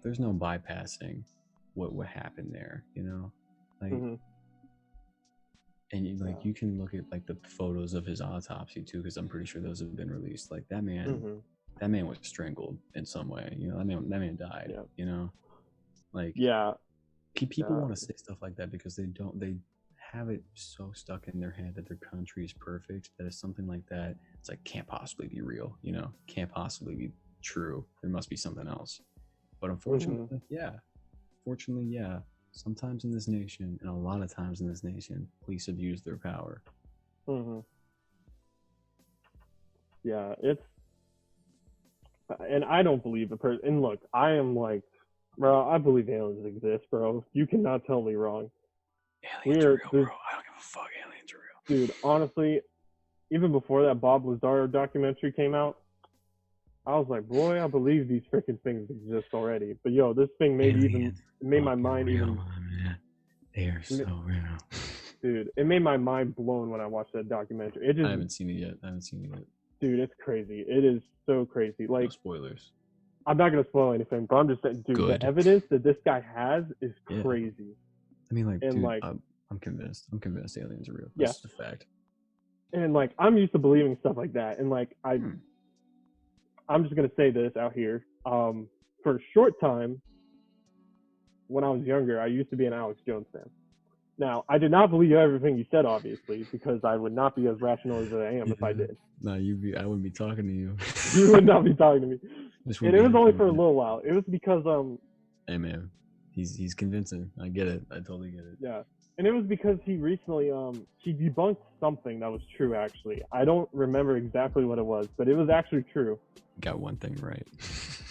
no bypassing what happened there, you know? Like, and you can look at like the photos of his autopsy too, because I'm pretty sure those have been released. Like that man, that man was strangled in some way. You know, that man died. You know, like people want to say stuff like that because they have it so stuck in their head that their country is perfect, that if something like that, it's like can't possibly be real. You know, can't possibly be true. There must be something else. But unfortunately, fortunately, sometimes in this nation, and a lot of times in this nation, police abuse their power. Yeah, and I don't believe and look, I am like, bro, I believe aliens exist, bro. You cannot tell me wrong. Aliens are real, bro. I don't give a fuck. Aliens are real. Dude, honestly, even before that Bob Lazar documentary came out, I was like, boy, I believe these freaking things exist already. But yo, this thing made my mind real, even. Man. They are so real. Dude, it made my mind blown when I watched that documentary. I haven't seen it yet. Dude, it's crazy. It is so crazy. Like, no spoilers. I'm not gonna spoil anything, but I'm just saying, dude, the evidence that this guy has is crazy. I mean, like, and dude, like, I'm convinced aliens are real. That's just a fact. And like, I'm used to believing stuff like that, and like, I'm just gonna say this out here. For a short time, when I was younger, I used to be an Alex Jones fan. Now, I did not believe everything you said, obviously, because I would not be as rational as I am if I did. No, I wouldn't be talking to you. You would not be talking to me. And it was only for a little while. It was because hey man, he's convincing. I get it. I totally get it. Yeah. And it was because he recently he debunked something that was true, actually. I don't remember exactly what it was, but it was actually true. Got one thing right.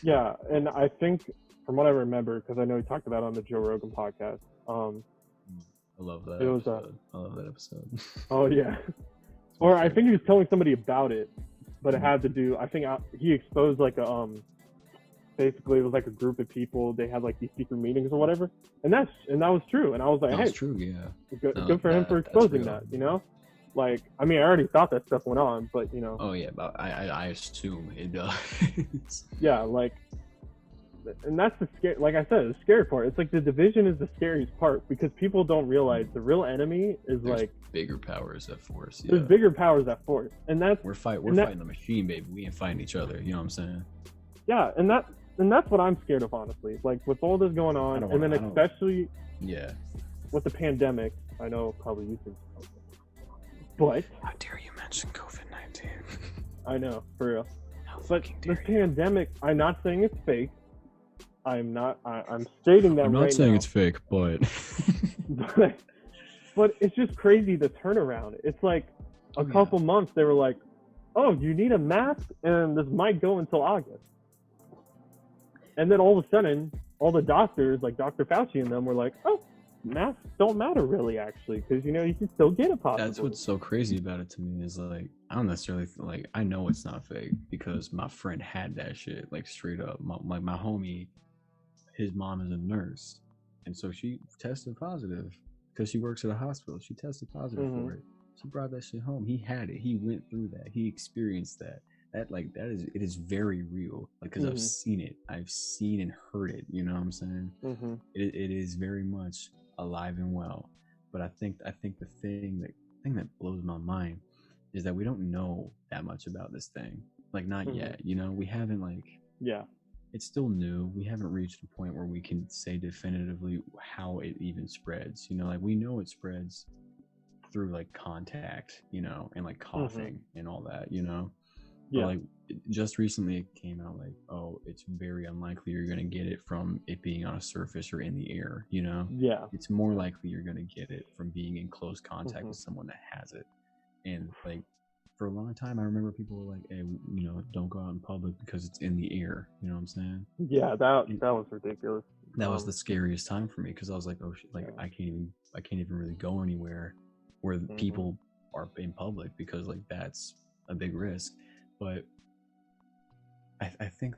Yeah, and I think from what I remember, because I know he talked about it on the Joe Rogan podcast. I love that episode. I love that episode. Oh yeah. Or I think he was telling somebody about it, but it had to do. I think he exposed like a basically it was like a group of people. They had like these secret meetings or whatever, and that was true. And I was like, that's true, yeah. Good for him for exposing that. You know, like I mean, I already thought that stuff went on, but you know. Oh yeah, but I assume it does. Yeah, like. And that's the scary, like I said, the scary part. It's like the division is the scariest part because people don't realize the real enemy is there's like bigger powers at force. There's bigger powers at force, and that's we're fighting the machine, baby. We ain't fighting each other. You know what I'm saying? Yeah, and that's what I'm scared of, honestly. Like with all this going on, and then especially with the pandemic, I know probably you think so. But how dare you mention COVID-19? I know, for real. How But fucking this dare you? pandemic, I'm not saying it's fake. I'm stating that I'm not right saying now. it's fake, but but it's just crazy the turnaround. It's like a couple months they were like, "Oh, you need a mask, and this might go until August." And then all of a sudden, all the doctors, like Dr. Fauci and them, were like, "Oh, masks don't matter really, actually, because you can still get it possibly." That's what's so crazy about it to me is like I don't necessarily like I know it's not fake because my friend had that shit like straight up. My homie, his mom is a nurse, and so she tested positive because she works at a hospital. She tested positive for it. She brought that shit home. He had it. He went through that. He experienced that. It is very real. Like because I've seen it. I've seen and heard it. You know what I'm saying? It is very much alive and well. But I think the thing that blows my mind is that we don't know that much about this thing. Like not yet. We haven't it's still new. We haven't reached a point where we can say definitively how it even spreads. Like we know it spreads through like contact, and like coughing and all that, But like just recently it came out like, oh, it's very unlikely you're gonna get it from it being on a surface or in the air, Yeah. It's more likely you're gonna get it from being in close contact with someone that has it. And like for a long time I remember people were like, hey, don't go out in public because it's in the air, you know what I'm saying? Yeah, that was ridiculous. That was the scariest time for me because I was like, oh shit, like I can't even really go anywhere where people are in public because like that's a big risk. But I think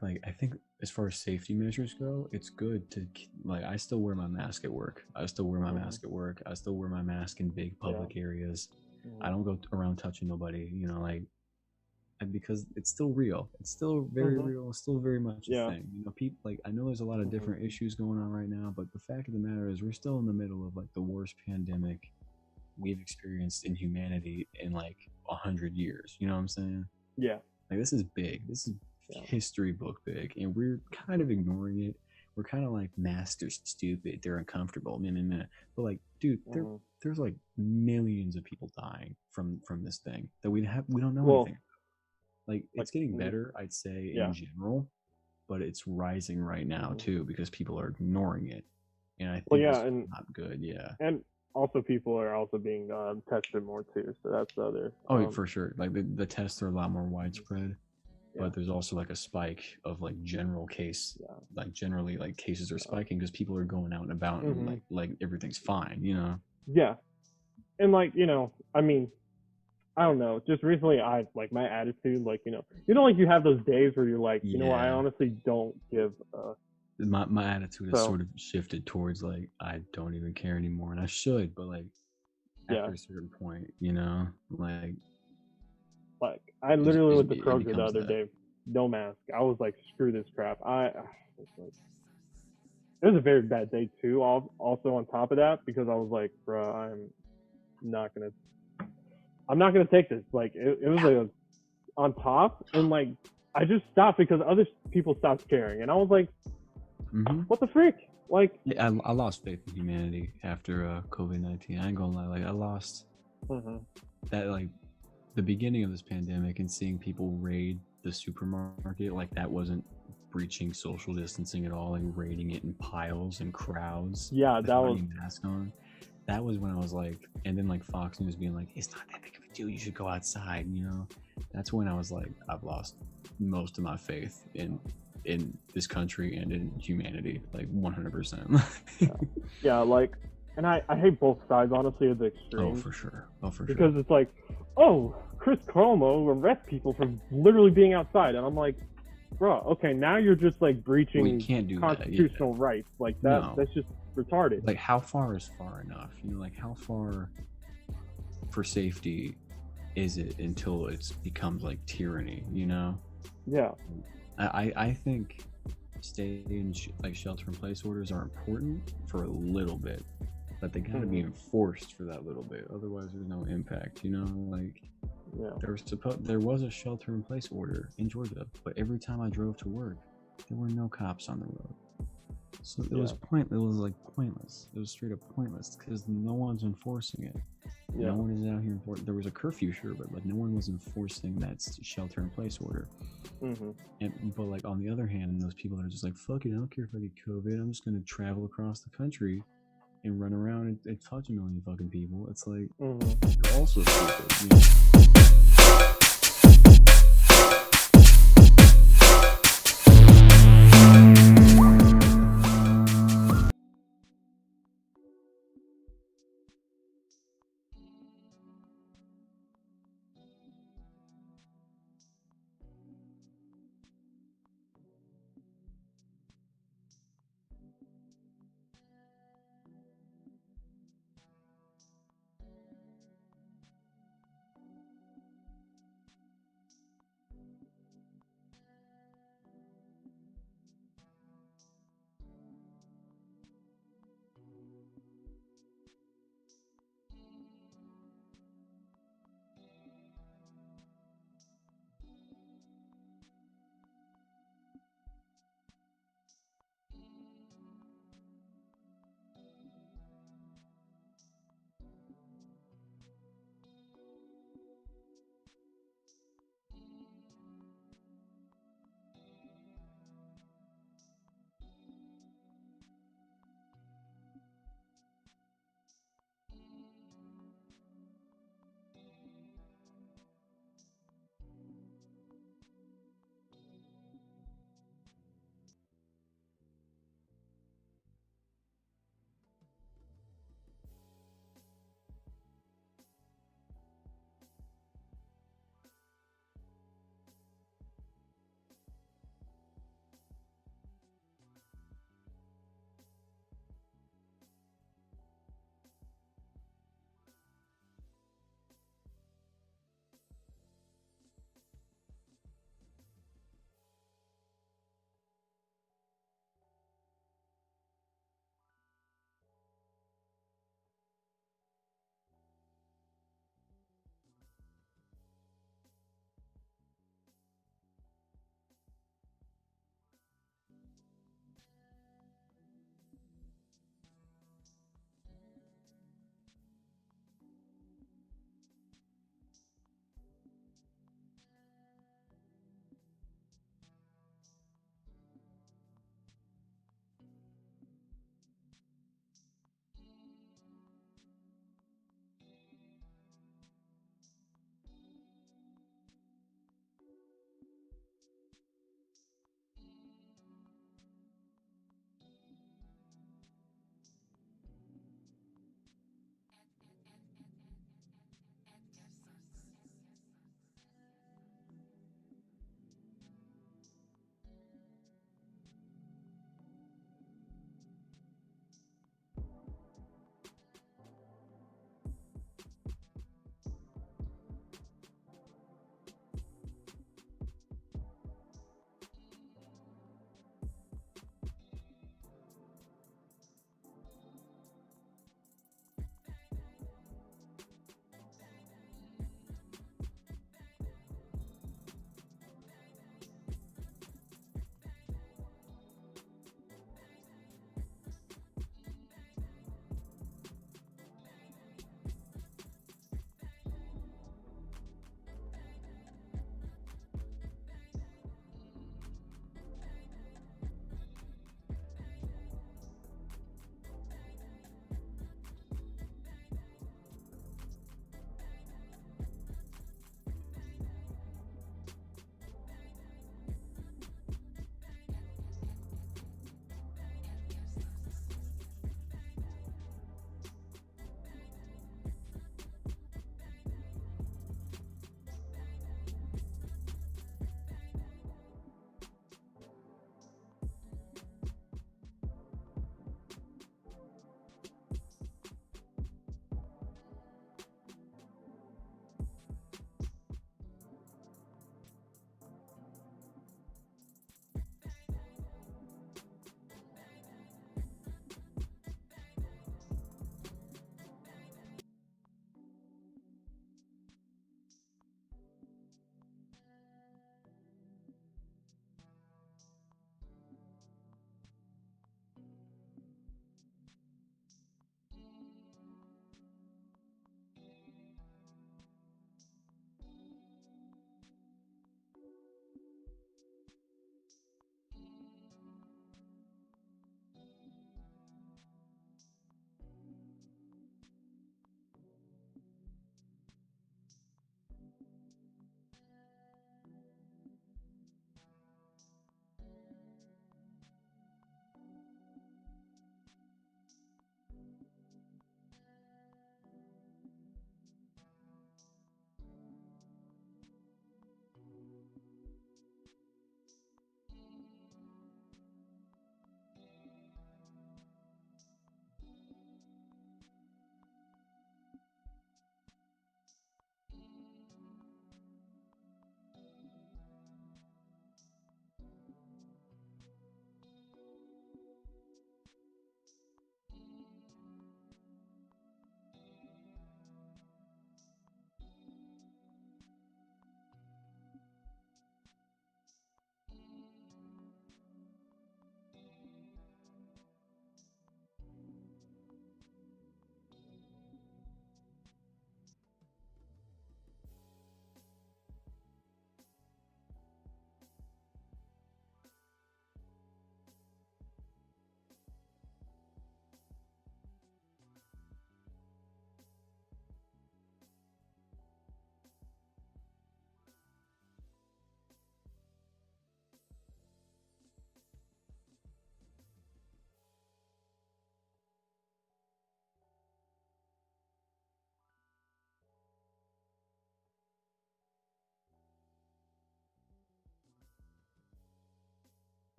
as far as safety measures go, it's good to like I still wear my mask at work. I still wear my mask in big public areas. I don't go around touching nobody, because it's still real. It's still very real. It's still very much a thing. People like I know there's a lot of different issues going on right now, but the fact of the matter is we're still in the middle of like the worst pandemic we've experienced in humanity in like 100 years. You know what I'm saying? Yeah. Like this is big. This is history book big, and we're kind of ignoring it. We're kind of like, masks are stupid. They're uncomfortable. But like, dude, there's like millions of people dying from this thing that we don't know anything. Like it's getting better, I'd say, in general, but it's rising right now too because people are ignoring it, and I think it's not good. Yeah, and also people are also being tested more too, so that's the other. For sure. Like the tests are a lot more widespread, but there's also like a spike of like general case. Like generally, like cases are spiking because people are going out and about and like everything's fine. Yeah, and like I mean. I don't know. Just recently, I like my attitude. Like like you have those days where you're like, I honestly don't give. My attitude has sort of shifted towards like I don't even care anymore, and I should, but like after a certain point, like I literally went to Kroger the other day, no mask. I was like, screw this crap. It was a very bad day too. Also on top of that, because I was like, bro, I'm not gonna take this. Like it was on top, and like I just stopped because other people stopped caring, and I was like, what the frick? Like I lost faith in humanity after COVID-19. I ain't gonna lie, like I lost that like the beginning of this pandemic and seeing people raid the supermarket, like that wasn't breaching social distancing at all, like raiding it in piles and crowds. Yeah, that was mask on. That was when I was like, and then like Fox News being like, it's not that big of a deal, you should go outside, That's when I was like, I've lost most of my faith in this country and in humanity, like 100%. Yeah, like, and I hate both sides, honestly, of the extreme. Oh, for sure. Because it's like, oh, Chris Cuomo arrests people for literally being outside, and I'm like, bro, okay, now you're just like breaching constitutional rights. Like that's just retarded. Like how far is far enough? Like how far for safety is it until it becomes like tyranny? Yeah. I think staying like shelter in place orders are important for a little bit, but they gotta be enforced for that little bit. Otherwise, there's no impact. Like. Yeah. There was a shelter in place order in Georgia, but every time I drove to work, there were no cops on the road. So it was It was like pointless. It was straight up pointless because no one's enforcing it. Yeah. No one is out here enforcing. There was a curfew, sure, but like no one was enforcing that shelter-in-place order. But like on the other hand, those people that are just like, fuck it, I don't care if I get COVID. I'm just gonna travel across the country and run around and touch a million fucking people. It's like you're also stupid.